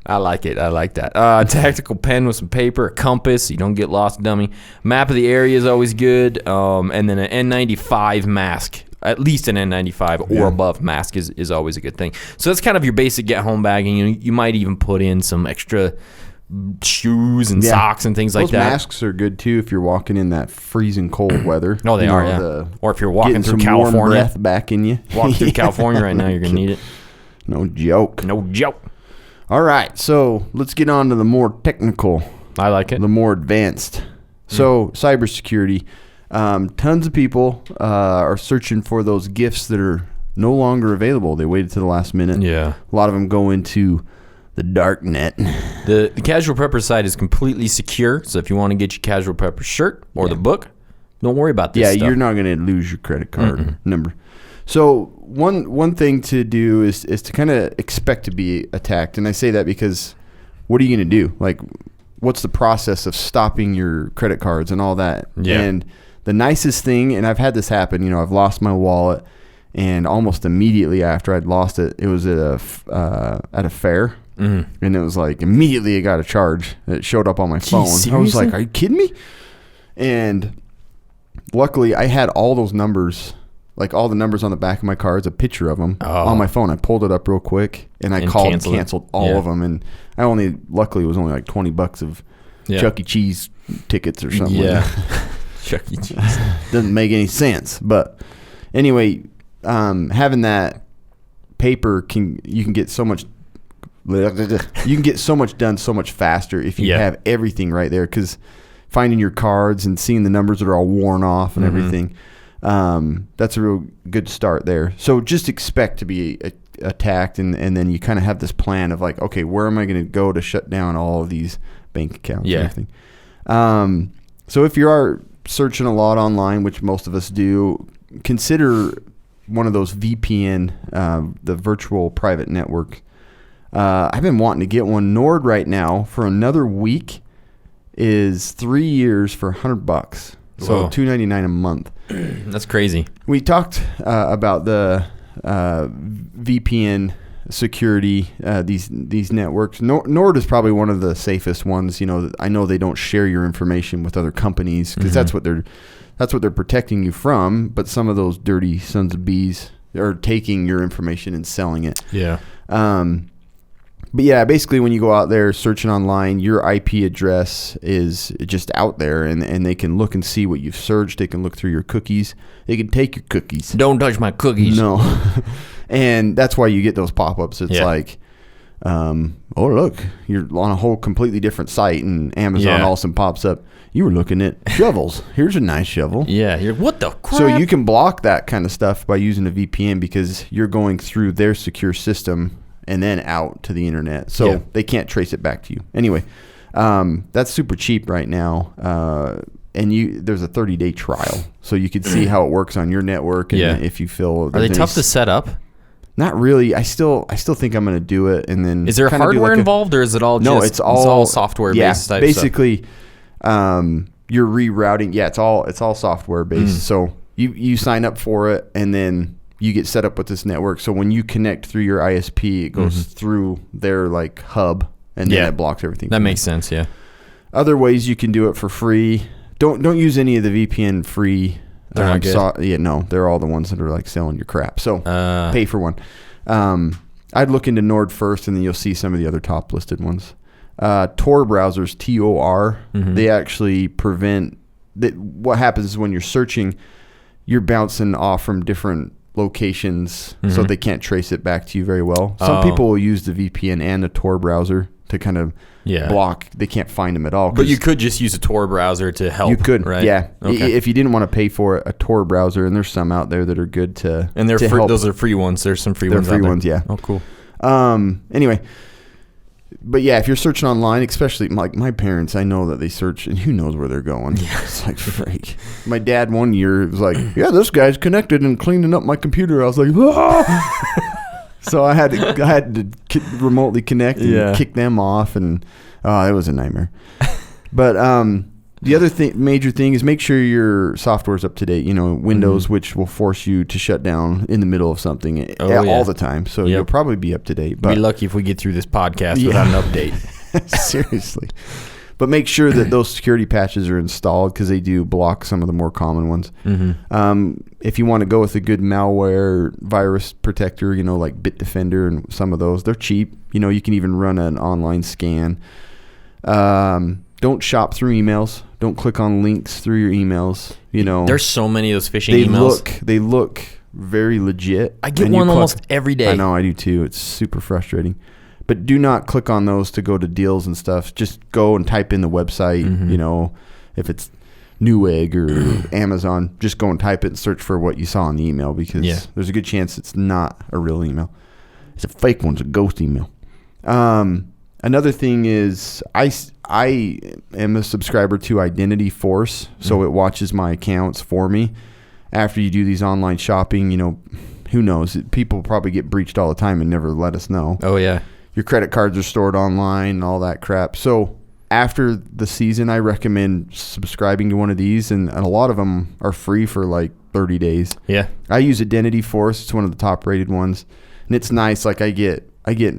I like it. I like that. Tactical pen with some paper, a compass. You don't get lost, dummy. Map of the area is always good. And then an N95 mask. At least an N95 or above mask is always a good thing. So that's kind of your basic get-home bag. And you might even put in some extra shoes and socks and things like Those that. masks are good too if you're walking in that freezing cold weather. No, they You are, know, yeah. Or if you're walking getting through some warm California. breath back in you. Walking through Yeah. California right now, you're going to need it. No joke. No joke. All right, so let's get on to the more technical, I like it. the more advanced. So cybersecurity. Tons of people are searching for those gifts that are no longer available. They waited to the last minute. Yeah. A lot of them go into the dark net. The Casual Prepper site is completely secure, so if you want to get your Casual Prepper shirt or the book, don't worry about this stuff. You're not going to lose your credit card number. So one thing to do is to kind of expect to be attacked. And I say that because what are you going to do? Like, what's the process of stopping your credit cards and all that? Yeah. And the nicest thing, and I've had this happen, I've lost my wallet, and almost immediately after I'd lost it, it was at a fair. And it was like immediately it got a charge. It showed up on my phone. I was seriously? like, are you kidding me? And luckily I had all those numbers, like all the numbers on the back of my cards, a picture of them on my phone. I pulled it up real quick and I called and canceled all of them. And luckily it was only like $20 of Chuck E. Cheese tickets or something. Yeah. Like that. Chuck E. Cheese. Doesn't make any sense. But anyway, having that paper you can get so much done so much faster if you have everything right there, because finding your cards and seeing the numbers that are all worn off and everything, that's a real good start there. So just expect to be attacked, and then you kind of have this plan of like, okay, where am I going to go to shut down all of these bank accounts and everything. So if you are searching a lot online, which most of us do, consider one of those VPN, the virtual private network. I've been wanting to get one. Nord right now for another week is 3 years for $100. So $299 a month. That's crazy. We talked about the VPN security, these networks. Nord is probably one of the safest ones. I know they don't share your information with other companies because that's what they're protecting you from. But some of those dirty sons of bees are taking your information and selling it. Yeah. But yeah, basically when you go out there searching online, your IP address is just out there, and they can look and see what you've searched. They can look through your cookies. They can take your cookies. Don't touch my cookies. No. And that's why you get those pop-ups. It's like, oh, look, you're on a whole completely different site, and Amazon all of a sudden pops up. You were looking at shovels. Here's a nice shovel. Yeah. You're, what the crap? So you can block that kind of stuff by using a VPN because you're going through their secure system and then out to the internet. So they can't trace it back to you. Anyway, that's super cheap right now. And there's a 30-day trial. So you can see how it works on your network and if you feel... Are they tough to set up? Not really. I still think I'm going to do it, and then is there hardware involved, or is it all no? just, It's all software based type basically, you're rerouting. Yeah, it's all software based. So you sign up for it, and then you get set up with this network. So when you connect through your ISP, it goes through their like hub, and then it blocks everything. That makes sense. Yeah. Other ways you can do it for free. Don't use any of the VPN free. They're not good. No, they're all the ones that are like selling your crap. So pay for one. I'd look into Nord first, and then you'll see some of the other top listed ones. Tor browsers, TOR, they actually prevent. What happens is when you're searching, you're bouncing off from different locations, so they can't trace it back to you very well. Some people will use the VPN and the Tor browser to kind of block. They can't find them at all. But you could just use a Tor browser to help. You could, right? Yeah. Okay. If you didn't want to pay for it, a Tor browser, and there's some out there that are good to and they're to free, help. those are free ones. There's some free They're ones. free out there. ones, yeah. Oh, cool. Anyway. But yeah, if you're searching online, especially like my parents, I know that they search, and who knows where they're going. Yeah. It's like, freak. My dad one year was like, yeah, this guy's connected and cleaning up my computer. I was like, ah! So I had to remotely connect and kick them off, and it was a nightmare. But the other major thing is make sure your software's up to date. Windows, which will force you to shut down in the middle of something all the time. So you'll probably be up to date. But be lucky if we get through this podcast without an update. Seriously. But make sure that those security patches are installed, because they do block some of the more common ones. If you want to go with a good malware virus protector, like Bitdefender and some of those, they're cheap. You can even run an online scan. Don't shop through emails. Don't click on links through your emails. There's so many of those phishing emails. They look very legit. I get one almost every day. I know, I do too. It's super frustrating. But do not click on those to go to deals and stuff. Just go and type in the website. If it's Newegg or Amazon, just go and type it and search for what you saw in the email, because there's a good chance it's not a real email. It's a fake one. It's a ghost email. Another thing is I am a subscriber to Identity Force, so it watches my accounts for me. After you do these online shopping, who knows? People probably get breached all the time and never let us know. Oh, yeah. Your credit cards are stored online and all that crap. So after the season, I recommend subscribing to one of these, and a lot of them are free for like 30 days. Yeah. I use Identity Force. It's one of the top rated ones, and it's nice. Like I get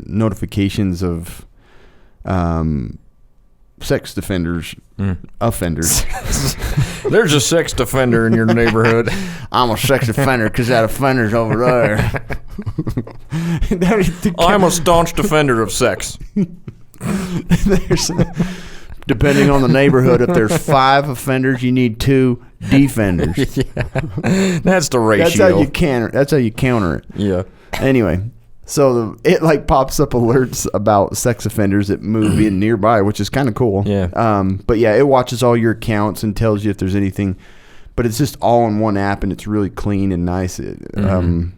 notifications of sex offenders. There's a sex offender in your neighborhood. I'm a sex offender because that offender's over there. I'm a staunch defender of sex. Depending on the neighborhood, if there's 5 offenders, you need 2 defenders. That's the ratio. That's how you counter it. Yeah. Anyway. So it like pops up alerts about sex offenders that move in nearby, which is kind of cool. Yeah. But yeah, it watches all your accounts and tells you if there's anything. But it's just all in one app, and it's really clean and nice.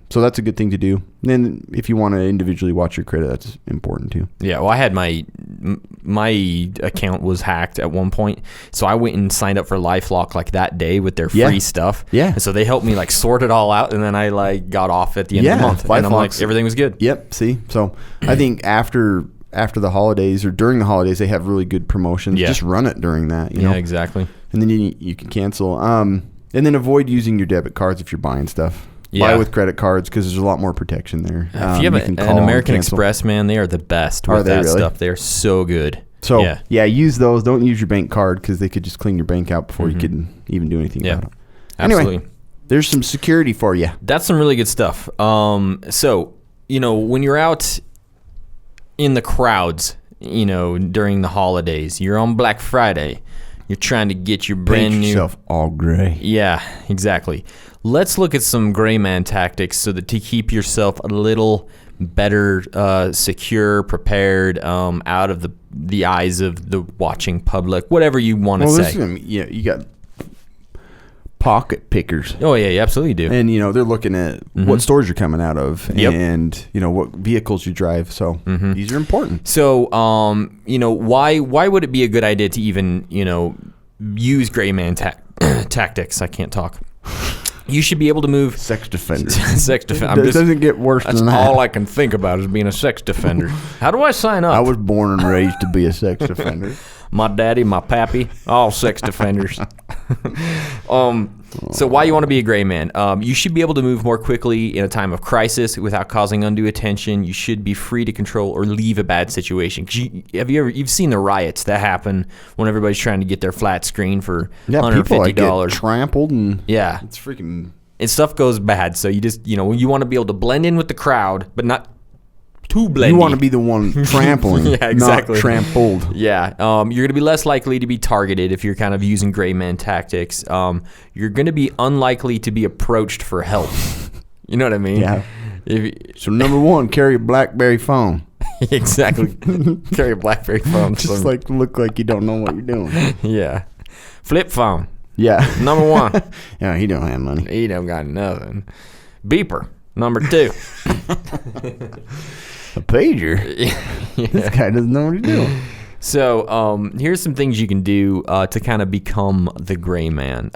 So that's a good thing to do. And then if you want to individually watch your credit, that's important too. Yeah. Well, I had my account was hacked at one point, so I went and signed up for LifeLock like that day with their free stuff. Yeah. And so they helped me like sort it all out, and then I like got off at the end of the month, and I'm like, everything was good. Yep. See, so I think after the holidays or during the holidays, they have really good promotions. Yeah. Just run it during that. You know? Exactly. And then you can cancel. And then avoid using your debit cards if you're buying stuff. Yeah. Buy with credit cards, because there's a lot more protection there. If you have an American Express, man, they are the best with that stuff. They're so good. So, use those. Don't use your bank card, because they could just clean your bank out before you could even do anything about it. Absolutely. Anyway, there's some security for you. That's some really good stuff. So, when you're out in the crowds, during the holidays, you're on Black Friday, you're trying to get your brand new... yourself all gray. Yeah, exactly. Let's look at some gray man tactics so that to keep yourself a little better, secure, prepared, out of the eyes of the watching public, whatever you want to say. You got pocket pickers. Oh, yeah, you absolutely do. And, they're looking at what stores you're coming out of and, what vehicles you drive. So these are important. So, why would it be a good idea to even, use gray man tactics? I can't talk. You should be able to move. Sex defender. Sex defender. It doesn't get worse than that. That's all I can think about is being a sex defender. How do I sign up? I was born and raised to be a sex defender. My daddy, my pappy, all sex defenders. So why you want to be a gray man? You should be able to move more quickly in a time of crisis without causing undue attention. You should be free to control or leave a bad situation. You've seen the riots that happen when everybody's trying to get their flat screen for $150. People like get trampled and yeah, it's freaking. And stuff goes bad. So you just you want to be able to blend in with the crowd, but not too blendy. You want to be the one trampling, yeah, exactly. not trampled. Yeah, you're going to be less likely to be targeted if you're kind of using gray man tactics. You're going to be unlikely to be approached for help. You know what I mean? Yeah. So number one, carry a BlackBerry phone. Exactly. Carry a BlackBerry phone. Just like look like you don't know what you're doing. Yeah. Flip phone. Yeah. Number one. Yeah, he don't have money. He don't got nothing. Beeper. Number two. A pager? Yeah. This guy doesn't know what he's doing. So here's some things you can do to kind of become the gray man.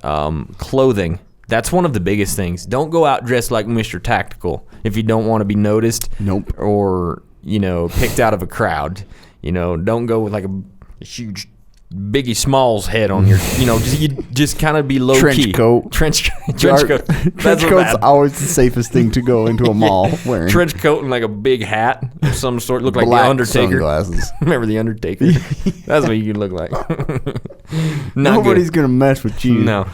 Clothing. That's one of the biggest things. Don't go out dressed like Mr. Tactical if you don't want to be noticed. Nope. Or, picked out of a crowd. Don't go with like a huge Biggie Smalls head on your, just kind of be low trench key. Coat. Trench coat. Trench coat's always the safest thing to go into a mall wearing. Trench coat and like a big hat of some sort. Look like Black the Undertaker. Sunglasses. Remember the Undertaker? That's what you look like. Nobody's going to mess with you. No.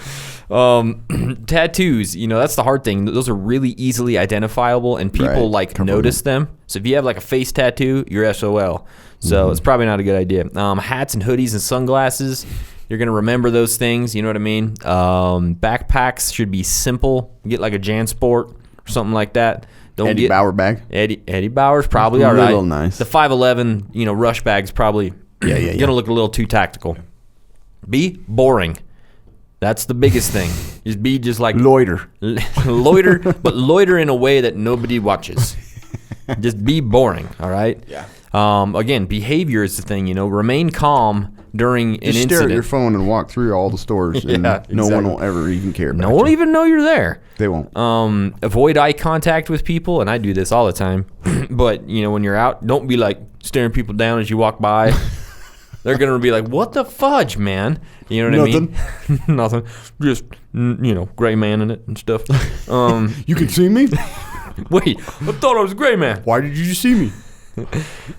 Tattoos, that's the hard thing. Those are really easily identifiable and people notice them. So if you have like a face tattoo, you're SOL. So it's probably not a good idea. Hats and hoodies and sunglasses, you're going to remember those things. You know what I mean? Backpacks should be simple. Get like a JanSport or something like that. Don't Eddie Bauer bag. Eddie Bauer's probably all right. A little nice. The 511, rush bag's probably going to look a little too tactical. Be boring. That's the biggest thing. Just like loiter, but loiter in a way that nobody watches. Just be boring. All right. Yeah. Again, behavior is the thing. Remain calm during an incident. Stare at your phone and walk through all the stores, and no one will ever even care about you. No one will even know you're there. They won't. Avoid eye contact with people, and I do this all the time. But when you're out, don't be like staring people down as you walk by. They're going to be like, what the fudge, man? You know what I mean? Nothing. Just, gray man in it and stuff. You can see me? Wait, I thought I was a gray man. Why did you see me?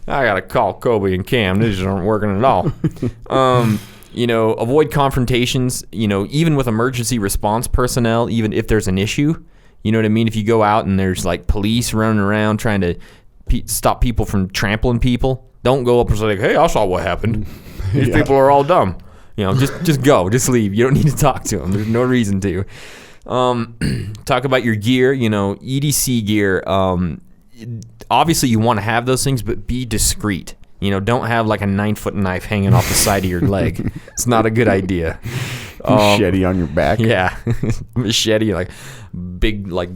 I got to call Kobe and Cam. These aren't working at all. Avoid confrontations, even with emergency response personnel, even if there's an issue. You know what I mean? If you go out and there's like police running around trying to stop people from trampling people, don't go up and say, hey, I saw what happened. These people are all dumb. Just go. Just leave. You don't need to talk to them. There's no reason to. Talk about your gear, EDC gear. Obviously, you want to have those things, but be discreet. Don't have like a 9-foot knife hanging off the side of your leg. It's not a good idea. Machete on your back. Yeah. Machete, like big, like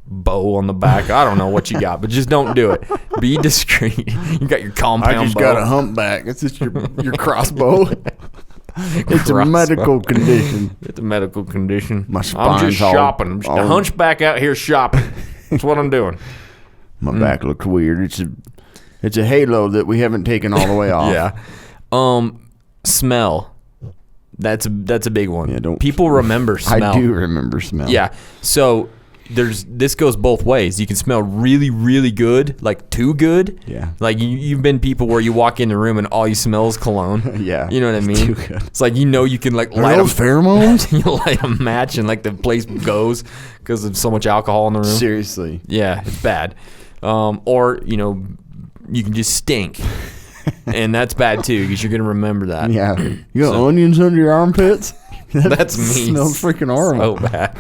bow on the back. I don't know what you got, but just don't do it. Be discreet. You got your compound bow. I just got a humpback. It's just your crossbow. It's a medical condition. It's a medical condition. My spine's I'm just shopping. I'm just a hunchback out here shopping. That's what I'm doing. My back looks weird. It's a halo that we haven't taken all the way off. Yeah. Smell. That's a big one. Yeah, people remember smell. I do remember smell. Yeah. So this goes both ways. You can smell really, really good, like too good. Yeah. Like you've been people where you walk in the room and all you smell is cologne. Yeah. You know what I mean? Too good. It's like you can like light those pheromones. You light a match and like the place goes because of so much alcohol in the room. Seriously. Yeah, it's bad. Or you can just stink. And that's bad too because you're gonna remember that. Yeah. You got onions under your armpits? That's me. Smells freaking horrible. So bad.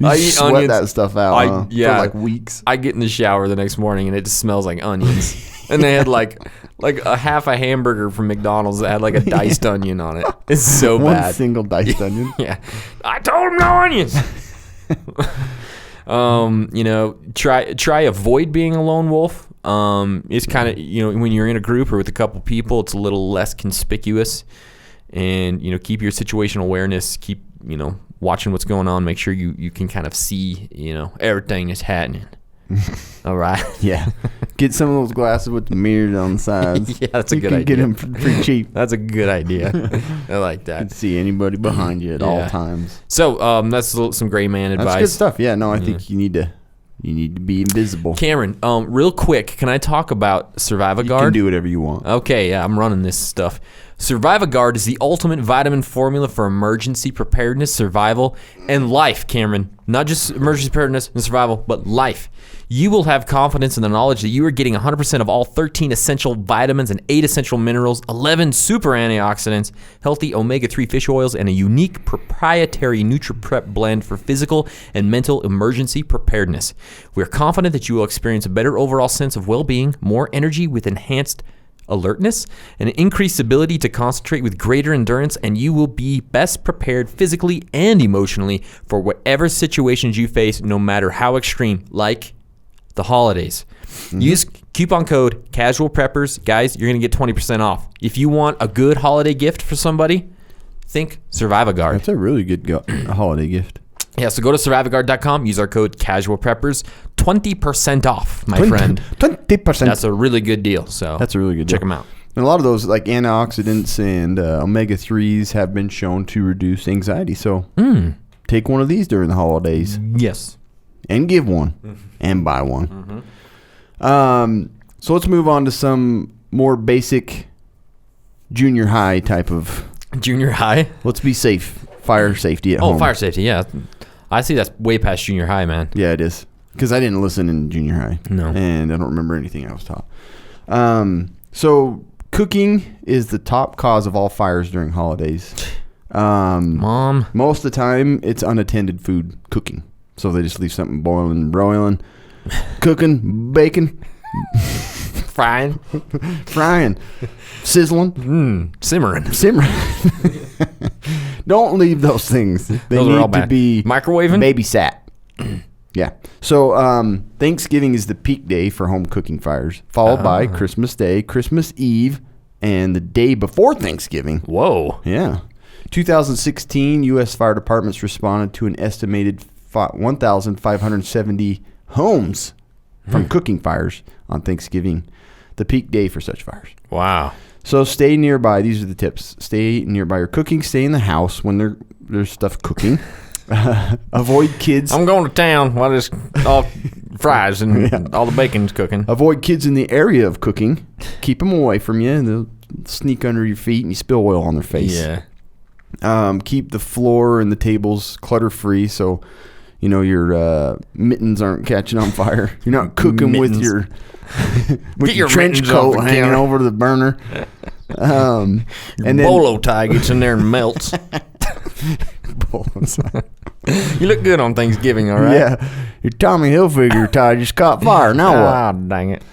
I eat sweat onions. That stuff out for like weeks. I get in the shower the next morning and it just smells like onions. And they had like a half a hamburger from McDonald's that had like a diced onion on it. It's so bad. One single diced onion. Yeah. I told him no onions. Try avoid being a lone wolf. It's kind of, when you're in a group or with a couple people, it's a little less conspicuous. And, keep your situational awareness, keep, watching what's going on. Make sure you can kind of see, everything that's happening. All right. Yeah. Get some of those glasses with the mirrors on the sides. Yeah, that's a good idea. You can get them pretty cheap. That's a good idea. I like that. You can see anybody behind you at all times. So that's some gray man advice. That's good stuff. Yeah, no, I think you need to be invisible. Cameron, real quick, can I talk about Surviviguard? You can do whatever you want. Okay, yeah, I'm running this stuff. Surviviguard is the ultimate vitamin formula for emergency preparedness, survival, and life, Cameron. Not just emergency preparedness and survival, but life. You will have confidence in the knowledge that you are getting 100% of all 13 essential vitamins and 8 essential minerals, 11 super antioxidants, healthy omega-3 fish oils, and a unique proprietary NutriPrep blend for physical and mental emergency preparedness. We are confident that you will experience a better overall sense of well-being, more energy with enhanced alertness, and an increased ability to concentrate with greater endurance, and you will be best prepared physically and emotionally for whatever situations you face, no matter how extreme, like the holidays. Use coupon code Casual Preppers. Guys, you're going to get 20% off. If you want a good holiday gift for somebody, think Surviviguard. That's a really good holiday gift. Yeah, so go to surviviguard.com, use our code Casual Preppers, 20% off, my friend. 20%. That's a really good deal. So that's a really good deal. Check them out. And a lot of those, like antioxidants and omega-3s, have been shown to reduce anxiety. So take one of these during the holidays. Yes. And give one. And buy one. So let's move on to some more basic junior high type of... Junior high? Let's be safe. Fire safety at home. Oh, fire safety, yeah. I see that's way past junior high, man. Yeah, it is. Because I didn't listen in junior high. No. And I don't remember anything I was taught. So cooking is the top cause of all fires during holidays. Mom. Most of the time, it's unattended food cooking. So they just leave something boiling, broiling, cooking, baking, frying, sizzling, simmering. Don't leave those things. They those are all need to bad. be microwaving, babysat. Yeah. So Thanksgiving is the peak day for home cooking fires, followed by Christmas Day, Christmas Eve, and the day before Thanksgiving. Whoa. Yeah. 2016, U.S. fire departments responded to an estimated 1,570 homes from cooking fires on Thanksgiving, the peak day for such fires. Wow. So stay nearby. These are the tips. Stay nearby your cooking. Stay in the house when there's stuff cooking. Avoid kids. I'm going to town while there's all fries and all the bacon's cooking. Avoid kids in the area of cooking. Keep them away from you. And they'll sneak under your feet and you spill oil on their face. Yeah. Keep the floor and the tables clutter-free so your mittens aren't catching on fire. You're not cooking with your trench coat hanging over the burner. And then bolo tie gets in there and melts. You look good on Thanksgiving, all right? Yeah. Your Tommy Hilfiger tie just caught fire. Now what? Ah, dang it.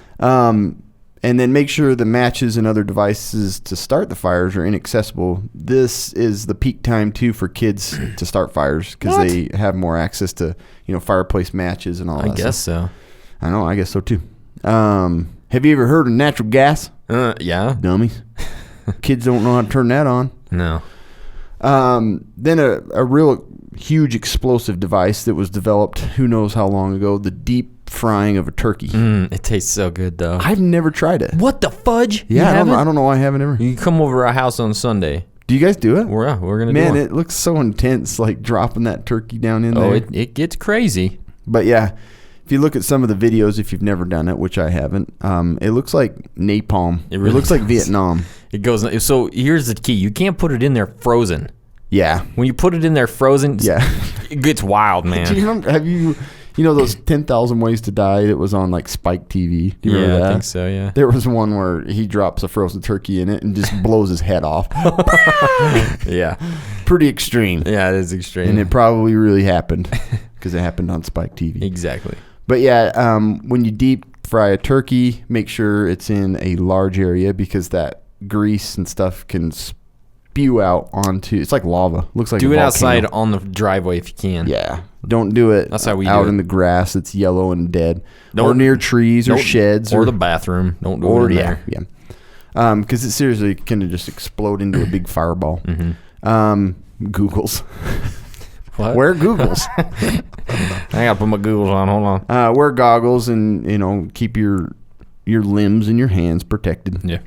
And then make sure the matches and other devices to start the fires are inaccessible. This is the peak time, too, for kids to start fires because they have more access to, fireplace matches and all that I guess so. I know. I guess so, too. Have you ever heard of natural gas? Yeah. Dummies. Kids don't know how to turn that on. No. Then a real huge explosive device that was developed who knows how long ago, the deep frying of a turkey. It tastes so good, though. I've never tried it. What the fudge? Yeah, I don't know why I haven't ever. You can come over to our house on Sunday. Do you guys do it? We're going to do it. Man, it looks so intense, like dropping that turkey down in there. Oh, it gets crazy. But yeah, if you look at some of the videos, if you've never done it, which I haven't, it looks like napalm. It really looks like does. Vietnam. It goes. So here's the key. You can't put it in there frozen. Yeah. When you put it in there frozen, yeah, it gets wild, man. Do you remember, have you those 10,000 Ways to Die that was on like Spike TV? Do you remember that? I think so, yeah. There was one where he drops a frozen turkey in it and just blows his head off. Yeah. Pretty extreme. Yeah, it is extreme. And it probably really happened because it happened on Spike TV. Exactly. But yeah, when you deep fry a turkey, make sure it's in a large area because that grease and stuff can spew out onto. It's like lava. Looks like do a it volcano. outside on the driveway if you can. Yeah, don't do it. That's how we out do it. in the grass that's yellow and dead, Don't- or near trees or sheds or the bathroom. Don't do or it in yeah, there. yeah. Because it seriously can just explode into a big fireball. Googles. What? Wear goggles. I gotta put my googles on. Hold on. Wear goggles and keep your limbs and your hands protected. Yeah.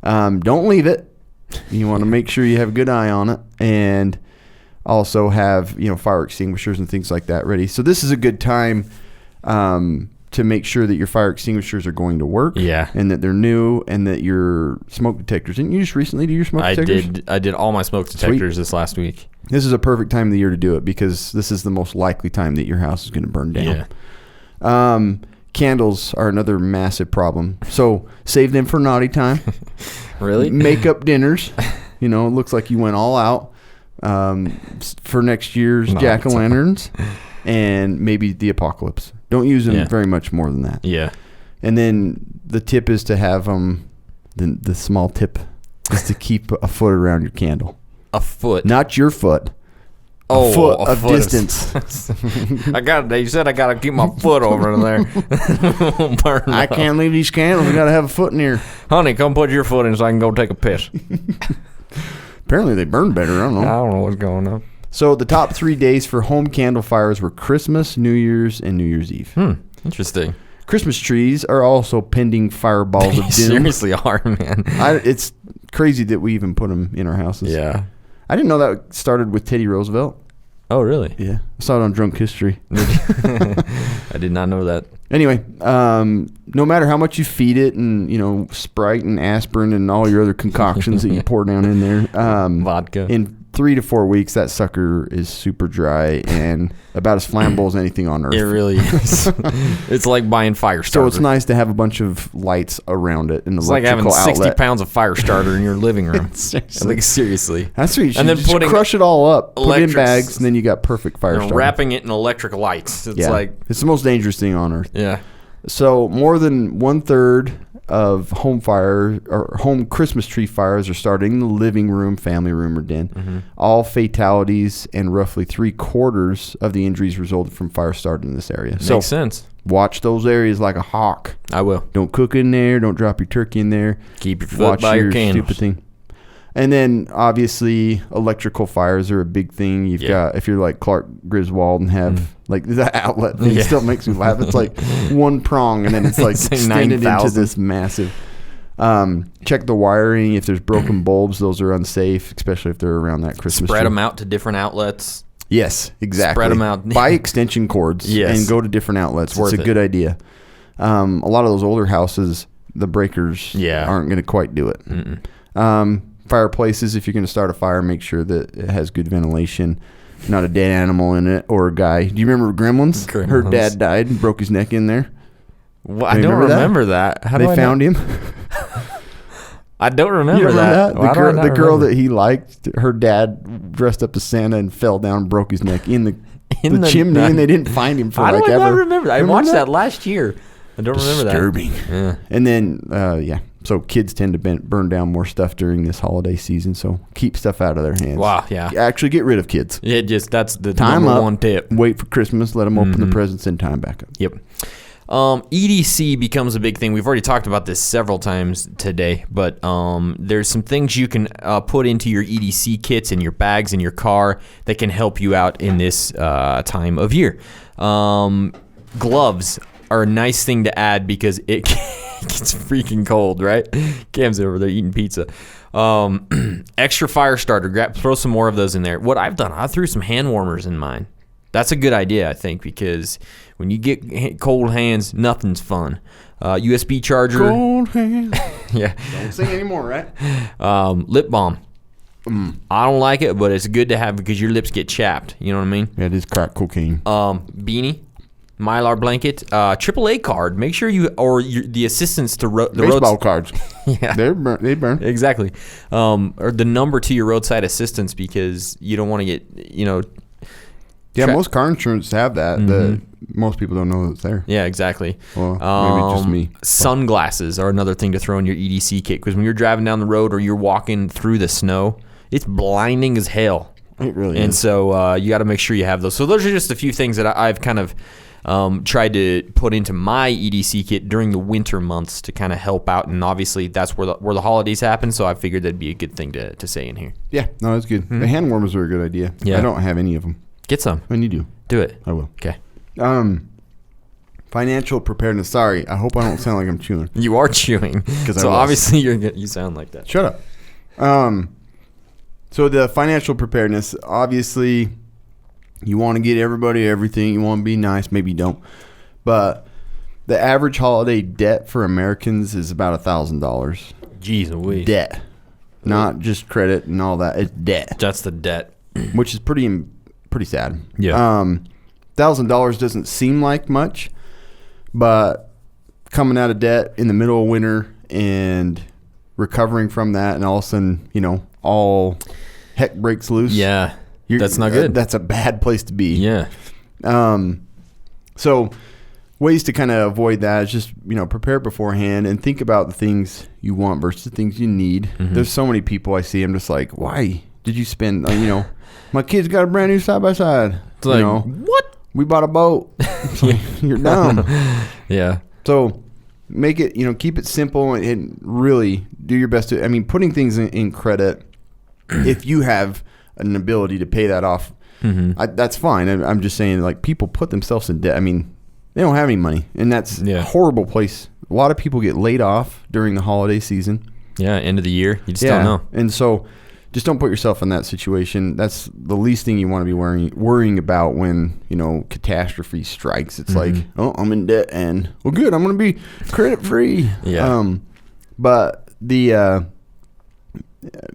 Don't leave it. You want to make sure you have a good eye on it, and also have fire extinguishers and things like that ready. So this is a good time to make sure that your fire extinguishers are going to work. Yeah. And that they're new, and that your smoke detectors. Didn't you just recently do your smoke detectors? I did all my smoke detectors this last week. This is a perfect time of the year to do it, because this is the most likely time that your house is going to burn down. Yeah. Candles are another massive problem. So save them for naughty time. Really? Make-up dinners. It looks like you went all out for next year's jack-o'-lanterns and maybe the apocalypse. Don't use them very much more than that. Yeah. And then the tip is to have the small tip is to keep a foot around your candle. A foot? Not your foot. Oh, a foot of distance. You said I got to keep my foot over there. I can't leave these candles. I got to have a foot in here. Honey, come put your foot in so I can go take a piss. Apparently they burn better. I don't know. I don't know what's going on. So the top 3 days for home candle fires were Christmas, New Year's, and New Year's Eve. Interesting. Christmas trees are also pending fireballs of doom. Seriously are, man. It's crazy that we even put them in our houses. Yeah. I didn't know that started with Teddy Roosevelt. Oh, really? Yeah. I saw it on Drunk History. I did not know that. Anyway, no matter how much you feed it and, Sprite and aspirin and all your other concoctions that you pour down in there. Vodka. In 3 to 4 weeks, that sucker is super dry and about as flammable as anything on Earth. It really is. It's like buying fire starter. So it's nice to have a bunch of lights around it and it's like having 60 outlet. pounds of fire starter in your living room. Seriously. That's what you should. And then just putting crush it all up, put it in bags, and then you got perfect fire starter. Wrapping it in electric lights. It's it's the most dangerous thing on Earth. Yeah. So more than 1/3 of home fire or home Christmas tree fires are starting in the living room, family room, or den. Mm-hmm. All fatalities and roughly 3/4 of the injuries resulted from fire started in this area. Makes sense. Watch those areas like a hawk. I will. Don't cook in there. Don't drop your turkey in there. Keep your foot by your candles. Stupid thing. And then obviously electrical fires are a big thing. You've got, if you're like Clark Griswold and have like the outlet thing, still makes me laugh. It's like one prong and then it's like extended 9,000. into this massive. Check the wiring. If there's broken bulbs, those are unsafe, especially if they're around that Christmas Spread tree. them out to different outlets. Yes, exactly. Spread them out. Buy extension cords and go to different outlets. It's a good idea. A lot of those older houses, the breakers aren't going to quite do it. Fireplaces, if you're going to start a fire, make sure that it has good ventilation, not a dead animal in it or a guy. Do you remember Gremlins? Her dad died and broke his neck in there. Well, I don't remember that. How they found him. I don't remember that. The girl that he liked, her dad dressed up as Santa and fell down and broke his neck in the chimney, and they didn't find him for ever. I remember that. I watched that last year. I don't remember that. Disturbing. Yeah. And then, so kids tend to burn down more stuff during this holiday season, so keep stuff out of their hands. Wow, yeah. Actually get rid of kids. Yeah, that's the time number up, one tip. Wait for Christmas, let them open the presents, and time back up. Yep. EDC becomes a big thing. We've already talked about this several times today, but there's some things you can put into your EDC kits in your bags in your car that can help you out in this time of year. Gloves are a nice thing to add because it gets freaking cold, right? Cam's over there eating pizza. Extra fire starter. Throw some more of those in there. What I've done, I threw some hand warmers in mine. That's a good idea, I think, because when you get cold hands, nothing's fun. USB charger. Cold hands. Yeah. Don't sing anymore, right? Lip balm. I don't like it, but it's good to have because your lips get chapped. You know what I mean? Yeah, it is crack cocaine. Beanie. Mylar blanket, AAA card. Make sure the assistance to the baseball cards. Yeah, they burn exactly. Or the number to your roadside assistance because you don't want to get Yeah, most car insurance have that. Most people don't know that it's there. Yeah, exactly. Well, maybe it's just me. Sunglasses are another thing to throw in your EDC kit because when you're driving down the road or you're walking through the snow, it's blinding as hell. It really is. And so you got to make sure you have those. So those are just a few things that I've kind of tried to put into my EDC kit during the winter months to kind of help out, and obviously that's where the holidays happen. So I figured that'd be a good thing to say in here. Yeah, no, that's good. The hand warmers are a good idea. Yeah. I don't have any of them. Get some. When you do. Do it. I will. Okay. Financial preparedness. Sorry, I hope I don't sound like I'm chewing. You are chewing. So obviously you sound like that. Shut up. So the financial preparedness, obviously, you want to get everybody everything. You want to be nice. Maybe you don't. But the average holiday debt for Americans is about $1,000. Jeez Louise. Debt. Not just credit and all that. It's debt. That's the debt. Which is pretty sad. Yeah. $1,000 doesn't seem like much, but coming out of debt in the middle of winter and recovering from that, and all of a sudden, all heck breaks loose. Yeah. That's not good. That's a bad place to be. Yeah. So ways to kind of avoid that is just, prepare beforehand and think about the things you want versus the things you need. Mm-hmm. There's so many people I see, I'm just like, why did you spend, my kid's got a brand new side-by-side. It's like, what? We bought a boat. You're dumb. Yeah. So make it, keep it simple and really do your best to, putting things in credit, if you have an ability to pay that off, that's fine. I'm just saying, like, people put themselves in debt. They don't have any money, and that's a horrible place. A lot of people get laid off during the holiday season. Yeah, end of the year. You just don't know. And so just don't put yourself in that situation. That's the least thing you want to be worrying about when, catastrophe strikes. It's like, oh, I'm in debt, and, well, good, I'm going to be credit-free. Yeah. But the,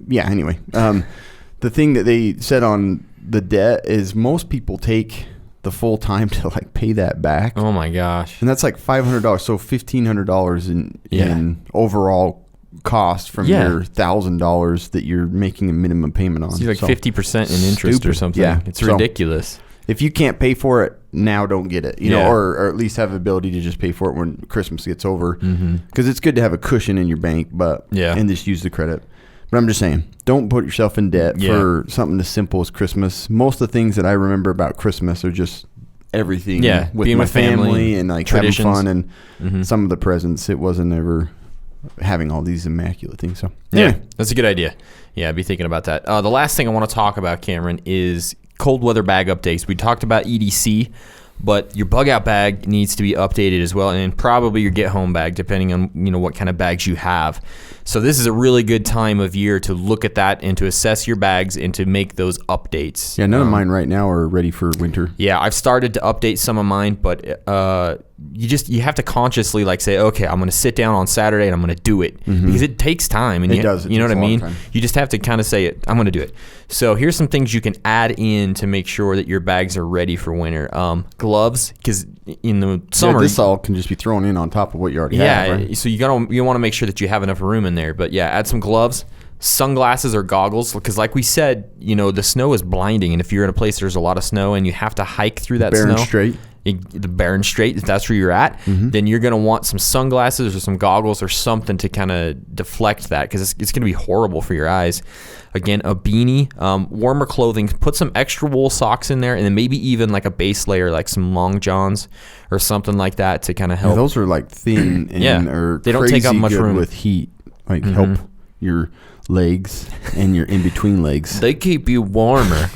anyway, the thing that they said on the debt is most people take the full time to pay that back. Oh my gosh. And that's like $500. So $1,500 in overall cost from your $1,000 that you're making a minimum payment on. So you're 50% in interest or something. Yeah. It's ridiculous. If you can't pay for it now, don't get it, or at least have the ability to just pay for it when Christmas gets over. Because it's good to have a cushion in your bank, and just use the credit. But I'm just saying, don't put yourself in debt for something as simple as Christmas. Most of the things that I remember about Christmas are just everything with being my with family and traditions. having fun and some of the presents. It wasn't ever having all these immaculate things. So that's a good idea. Yeah, be thinking about that. The last thing I want to talk about, Cameron, is cold weather bag updates. We talked about EDC, but your bug out bag needs to be updated as well, and probably your get home bag, depending on what kind of bags you have. So this is a really good time of year to look at that and to assess your bags and to make those updates. Yeah, none of mine right now are ready for winter. Yeah, I've started to update some of mine, but you have to consciously say, okay, I'm going to sit down on Saturday and I'm going to do it, because it takes time. And it does. You know what I mean? You just have to kind of say it. I'm going to do it. So here's some things you can add in to make sure that your bags are ready for winter. Gloves, because in the summer, this all can just be thrown in on top of what you already have. Right? So you want to make sure that you have enough room in there. But add some gloves, sunglasses or goggles, because like we said, the snow is blinding, and if you're in a place there's a lot of snow and you have to hike through that Barren snow, Strait. The Barren Strait, if that's where you're at, then you're going to want some sunglasses or some goggles or something to kind of deflect that, because it's going to be horrible for your eyes. Again, a beanie, warmer clothing, put some extra wool socks in there, and then maybe even a base layer, like some long johns or something like that to kind of help. Yeah, those are thin and or they don't take up much room with heat, help your legs and your in-between legs. They keep you warmer.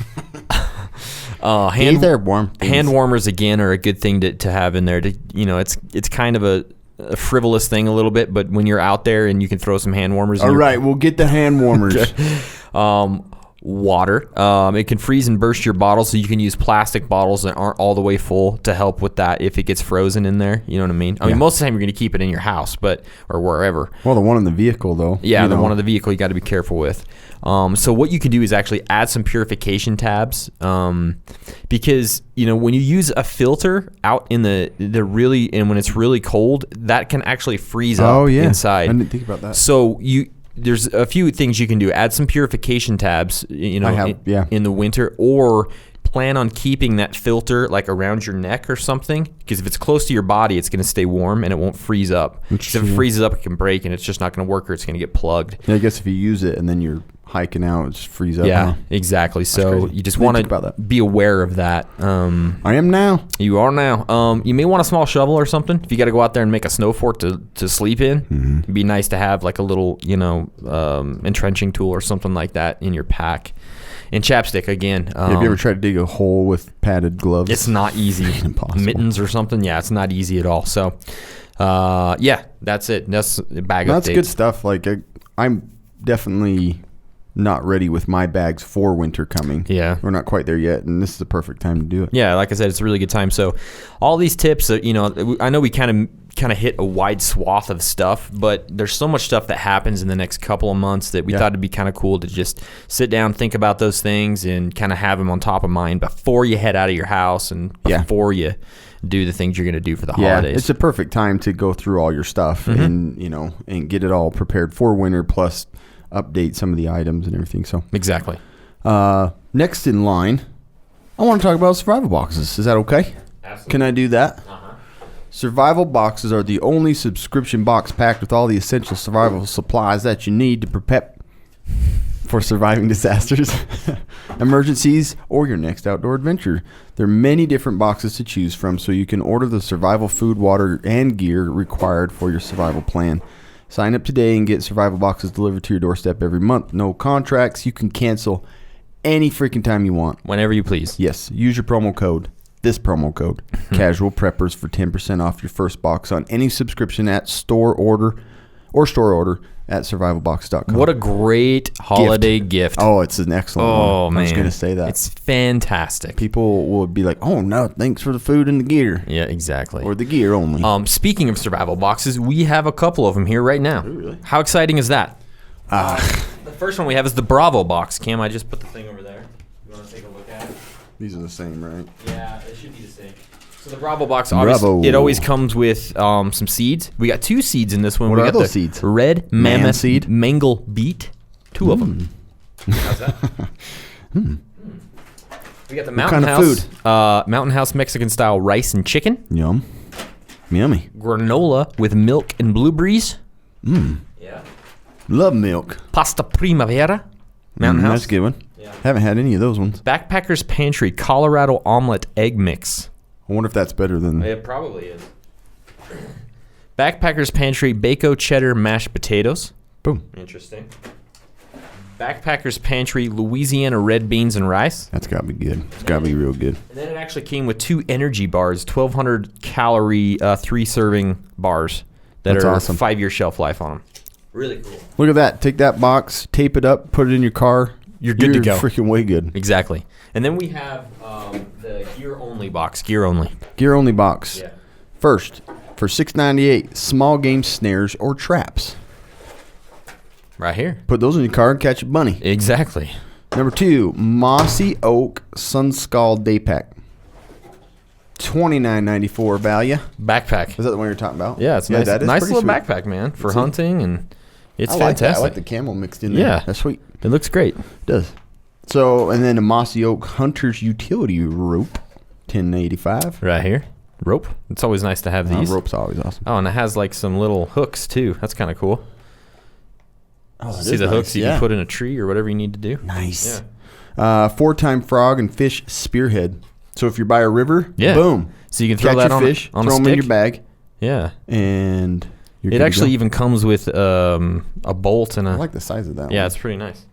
Hand warmers again are a good thing to have in there. It's kind of a frivolous thing a little bit, but when you're out there and you can throw some hand warmers. All right, we'll get the hand warmers. Water. It can freeze and burst your bottles, so you can use plastic bottles that aren't all the way full to help with that if it gets frozen in there. You know what I mean? I mean, most of the time you're going to keep it in your house, or wherever. Well, the one in the vehicle, though. Yeah, the one in the vehicle you got to be careful with. So what you can do is actually add some purification tabs, because when you use a filter out in the when it's really cold, that can actually freeze up inside. I didn't think about that. So there's a few things you can do. Add some purification tabs, in the winter, or plan on keeping that filter around your neck or something, because if it's close to your body, it's going to stay warm and it won't freeze up. If it freezes up, it can break and it's just not going to work, or it's going to get plugged. Yeah, I guess if you use it and then you're hiking out, just freeze up. Yeah, huh? exactly. So crazy. you just Didn't want think about to that. be aware of that. I am now. You are now. You may want a small shovel or something if you got to go out there and make a snow fort to sleep in. Mm-hmm. It'd be nice to have like a little, entrenching tool or something like that in your pack. And chapstick again. Have you ever tried to dig a hole with padded gloves? It's not easy. Impossible. Mittens or something. Yeah, it's not easy at all. So, that's it. That's bag That's update. good stuff. Like I'm definitely not ready with my bags for winter coming. Yeah. We're not quite there yet, and this is the perfect time to do it. Yeah, like I said, it's a really good time. So, all these tips, I know we kind of hit a wide swath of stuff, but there's so much stuff that happens in the next couple of months that we thought it'd be kind of cool to just sit down, think about those things, and kind of have them on top of mind before you head out of your house and before you do the things you're going to do for the holidays. It's a perfect time to go through all your stuff and and get it all prepared for winter, plus update some of the items and everything. So Exactly. next in line, I want to talk about survival boxes. Is that okay? Absolutely. Can I do that? Survival boxes are the only subscription box packed with all the essential survival supplies that you need to prepare for surviving disasters, emergencies, or your next outdoor adventure. There are many different boxes to choose from, so you can order the survival food, water, and gear required for your survival plan. Sign up today and get survival boxes delivered to your doorstep every month. No contracts. You can cancel any freaking time you want. Whenever you please. Yes. Use your promo code. This promo code, Casual Preppers, for 10% off your first box on any subscription at store order at survivalbox.com. What a great holiday gift. Oh, it's an excellent one. Oh, man. I was going to say that. It's fantastic. People will be like, oh, no, thanks for the food and the gear. Yeah, exactly. Or the gear only. Speaking of survival boxes, we have a couple of them here right now. really? How exciting is that? The first one we have is the Bravo box. Cam, I just put the thing over there. You want to take a look at it? These are the same, right? Yeah, it should be the same. So the Bravo box, obviously, Bravo. it always comes with some seeds. We got 2 seeds in this one. What we are got those the seeds? Red Man Mammoth seed? Mangle Beet. 2 of them. How's that? We got the Mountain kind of House. food? Mountain House Mexican style rice and chicken. Yum. Yummy. Granola with milk and blueberries. Yeah. Love milk. Pasta Primavera. Mountain House. That's a good one. Yeah. Haven't had any of those ones. Backpacker's Pantry Colorado Omelet Egg Mix. I wonder if that's better than... It probably is. Backpacker's Pantry Bacon Cheddar Mashed Potatoes. Boom. Interesting. Backpacker's Pantry Louisiana Red Beans and Rice. That's got to be good. It's got to be real good. And then it actually came with 2 energy bars, 1,200 calorie, 3 serving bars that That's are awesome. 5-year shelf life on them. Really cool. Look at that. Take that box, tape it up, put it in your car. You're good to go. Freaking way good. Exactly. And then we have the gear only box. Gear only. Gear only box. Yeah. First, for $6.98, small game snares or traps. Right here. Put those in your car and catch a bunny. Exactly. Number 2, Mossy Oak Sunscald Day Pack. $29.94 value. Backpack. Is that the one you're talking about? Yeah, it's nice. that is Nice pretty little sweet. backpack, man, for hunting, and it's I like that. fantastic. I like the camel mixed in there. Yeah. That's sweet. It looks great. It does. So, and then a Mossy Oak Hunter's Utility Rope, $10.85. Right here. Rope. It's always nice to have these. Rope's always awesome. Oh, and it has like some little hooks too. That's kind of cool. Oh, that See is the nice. hooks you can put in a tree or whatever you need to do. Nice. Yeah. 4-time frog and fish spearhead. So if you're by a river, Yeah. boom. So you can throw Catch that your on, fish, on throw a them stick. in your bag, Yeah. and you're It good to actually go. even comes with a bolt and a. I like the size of that yeah, one. it's pretty nice.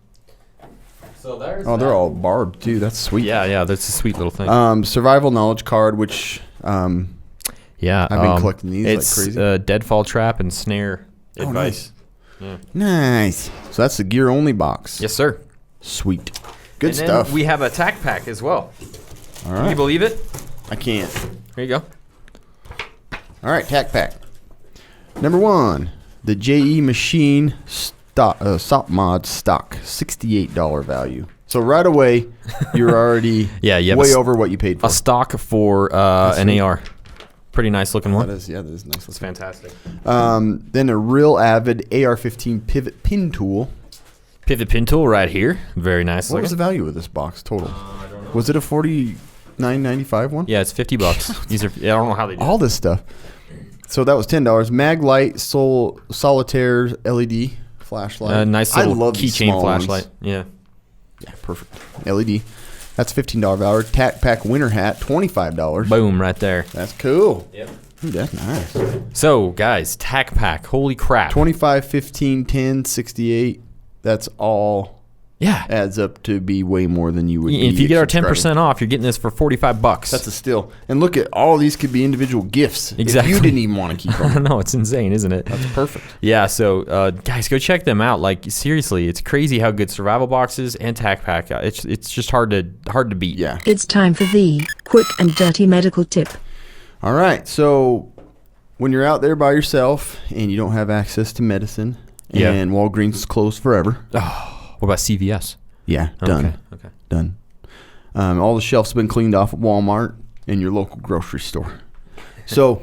So there's. Oh, they're all barbed too. That's sweet. Yeah, that's a sweet little thing. Survival knowledge card, which Yeah, I've been collecting these like it's crazy. deadfall trap and snare Oh, advice. nice. So that's the gear only box. Yes, sir. Sweet. Good And then stuff. we have a tack pack as well. All Can you right. believe it? I can't. Here you go. All right, tack pack. Number 1, the JE Machine Sop Mod stock, $68 value. So right away, you're already Yeah, you have way a over what you paid for. A stock for an sweet. AR. Pretty nice looking one. That is nice. It's fantastic. Then a Real Avid AR-15 pivot pin tool. Pivot pin tool right here. Very nice What was the looking. value of this box total? I don't know. Was it a $49.95 one? Yeah, it's $50. These are. I don't know how they do. All this stuff. So that was $10. Maglite Solitaire LED, flashlight. Nice I little love these keychain small flashlight. ones. Yeah. Yeah, perfect. LED. That's $15 value. Tac Pack winter hat, $25. Boom, right there. That's cool. Yep. Ooh, that's nice. So, guys, Tac Pack. Holy crap. 25, 15, 10, 68. That's all Yeah. adds up to be way more than you would be. If you get our subscribing. 10% off, you're getting this for $45. That's a steal. And look at all these could be individual gifts. Exactly. If you didn't even want to keep I them. know, it's insane, isn't it? That's perfect. Yeah, so guys, go check them out. Like, seriously, it's crazy how good survival boxes and Tac Pack. It's just hard to beat. Yeah. It's time for the quick and dirty medical tip. All right. So when you're out there by yourself and you don't have access to medicine Yeah. and Walgreens is closed forever. What about CVS? Yeah, done. Okay. Done. All the shelves have been cleaned off at Walmart and your local grocery store. So,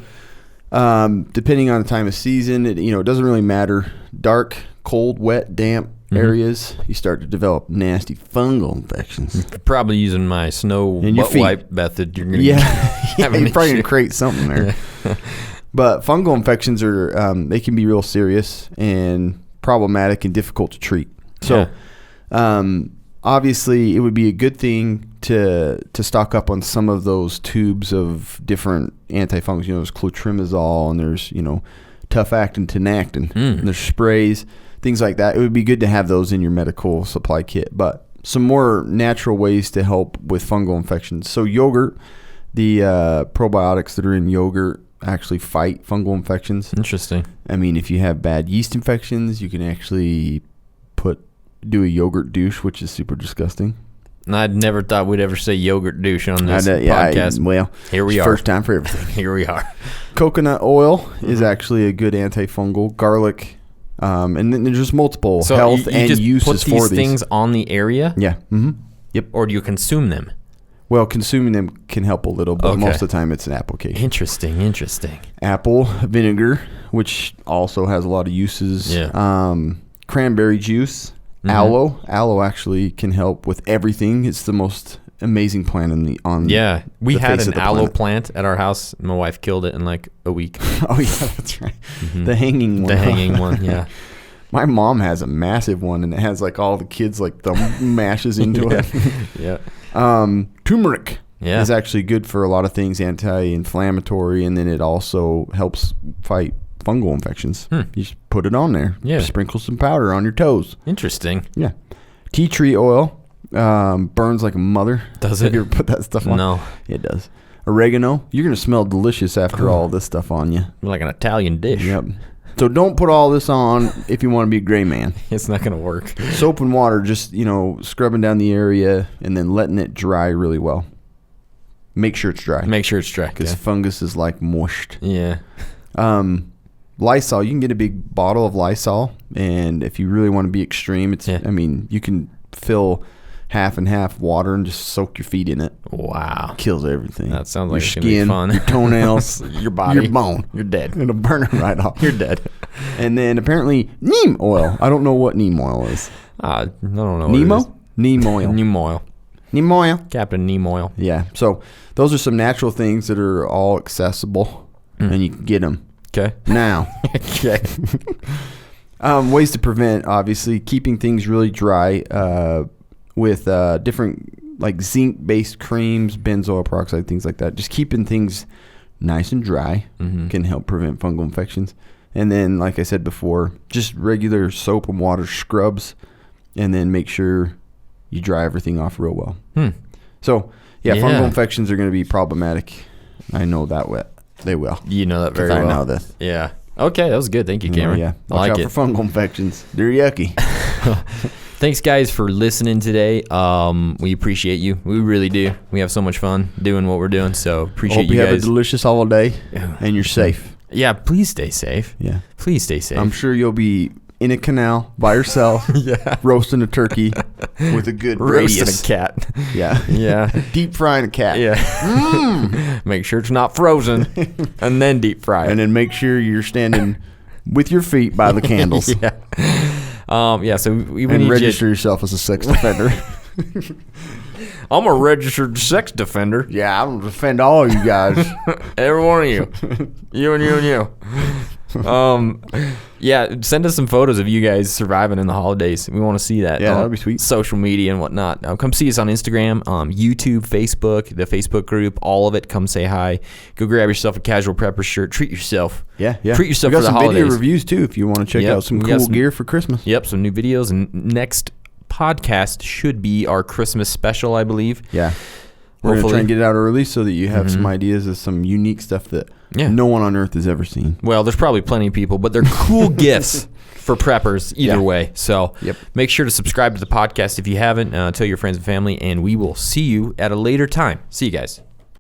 depending on the time of season, it doesn't really matter. Dark, cold, wet, damp areas, you start to develop nasty fungal infections. Probably using my snow And your butt feet. wipe method. You're gonna Yeah, have you're an probably issue. gonna create something there. But fungal infections are they can be real serious and problematic and difficult to treat. So, obviously, it would be a good thing to stock up on some of those tubes of different antifungals. There's clotrimazole and there's tough actin, tenactin. And there's sprays, things like that. It would be good to have those in your medical supply kit. But some more natural ways to help with fungal infections. So yogurt, the probiotics that are in yogurt actually fight fungal infections. Interesting. I mean, if you have bad yeast infections, you can actually do a yogurt douche, which is super disgusting. I'd never thought we'd ever say yogurt douche on this podcast. Well, Here we it's are. First time for everything. Here we are. Coconut oil is actually a good antifungal. Garlic, and then there's just multiple So health you and just uses put for these these things on the area? Yeah. Mm-hmm. Yep. Or do you consume them? Well, consuming them can help a little, but Okay. most of the time it's an application. Interesting. Apple vinegar, which also has a lot of uses. Yeah. Cranberry juice. Aloe actually can help with everything. It's the most amazing plant Yeah, we the had face an of the aloe planet. plant at our house. My wife killed it in like a week. Oh yeah, that's right. The hanging one. The hanging one, yeah. My mom has a massive one, and it has like all the kids like thumb mashes into it. Yeah. Turmeric Yeah. is actually good for a lot of things, anti-inflammatory, and then it also helps fight fungal infections. You just put it on there. Yeah. Sprinkle some powder on your toes. Interesting. Yeah. Tea tree oil burns like a mother. Does Have it? you ever put that stuff on? No. It does. Oregano. You're going to smell delicious after all this stuff on you. Like an Italian dish. Yep. So don't put all this on if you want to be a gray man. It's not going to work. Soap and water, just, scrubbing down the area and then letting it dry really well. Make sure it's dry. Make sure it's dry. Because Yeah. fungus is like moist. Yeah. Lysol, you can get a big bottle of Lysol, and if you really want to be extreme, you can fill half and half water and just soak your feet in it. Wow. Kills everything. That sounds your like it's gonna be skin, fun. your toenails, Your body. your bone. You're dead. It'll burn it right off. You're dead. And then apparently neem oil. I don't know what neem oil is. I don't know. Nemo? Neem oil. Neem oil. Neem oil. Captain Neem oil. Yeah. So those are some natural things that are all accessible, and you can get them. Okay. Now, Okay. ways to prevent, obviously, keeping things really dry with different like zinc-based creams, benzoyl peroxide, things like that. Just keeping things nice and dry can help prevent fungal infections. And then, like I said before, just regular soap and water scrubs, and then make sure you dry everything off real well. So, yeah, fungal infections are going to be problematic. I know that they will. You know that very 'Cause well. I know this. Yeah. Okay, that was good. Thank you, Cameron. Yeah. I Watch like out it. for fungal infections. They're yucky. Thanks, guys, for listening today. We appreciate you. We really do. We have so much fun doing what we're doing, so appreciate Hope you have a guys. delicious holiday and you're safe. Yeah, please stay safe. Yeah. Please stay safe. I'm sure you'll be in a canal by yourself, roasting a turkey with a good roasting radius. a cat. Yeah. Yeah. Deep frying a cat. Yeah. Make sure it's not frozen, and then deep fry it. And then make sure you're standing with your feet by the candles. Yeah. So we And need register yourself as a sex offender. I'm a registered sex defender. Yeah, I'm going to defend all you guys. Every one of you. You and you and you. Yeah, send us some photos of you guys surviving in the holidays. We want to see that. Yeah, that'd be sweet. Social media and whatnot. Come see us on Instagram, YouTube, Facebook, the Facebook group, all of it. Come say hi. Go grab yourself a Casual Prepper shirt. Treat yourself. Yeah. Treat yourself we got for the some holidays. video reviews too if you want to check out some cool gear for Christmas. Yep, some new videos. And next podcast should be our Christmas special, I believe. Yeah. We're going to try and get it out early so that you have some ideas of some unique stuff that no one on earth has ever seen. Well, there's probably plenty of people, but they're cool gifts for preppers either way. So make sure to subscribe to the podcast if you haven't. Tell your friends and family, and we will see you at a later time. See you guys.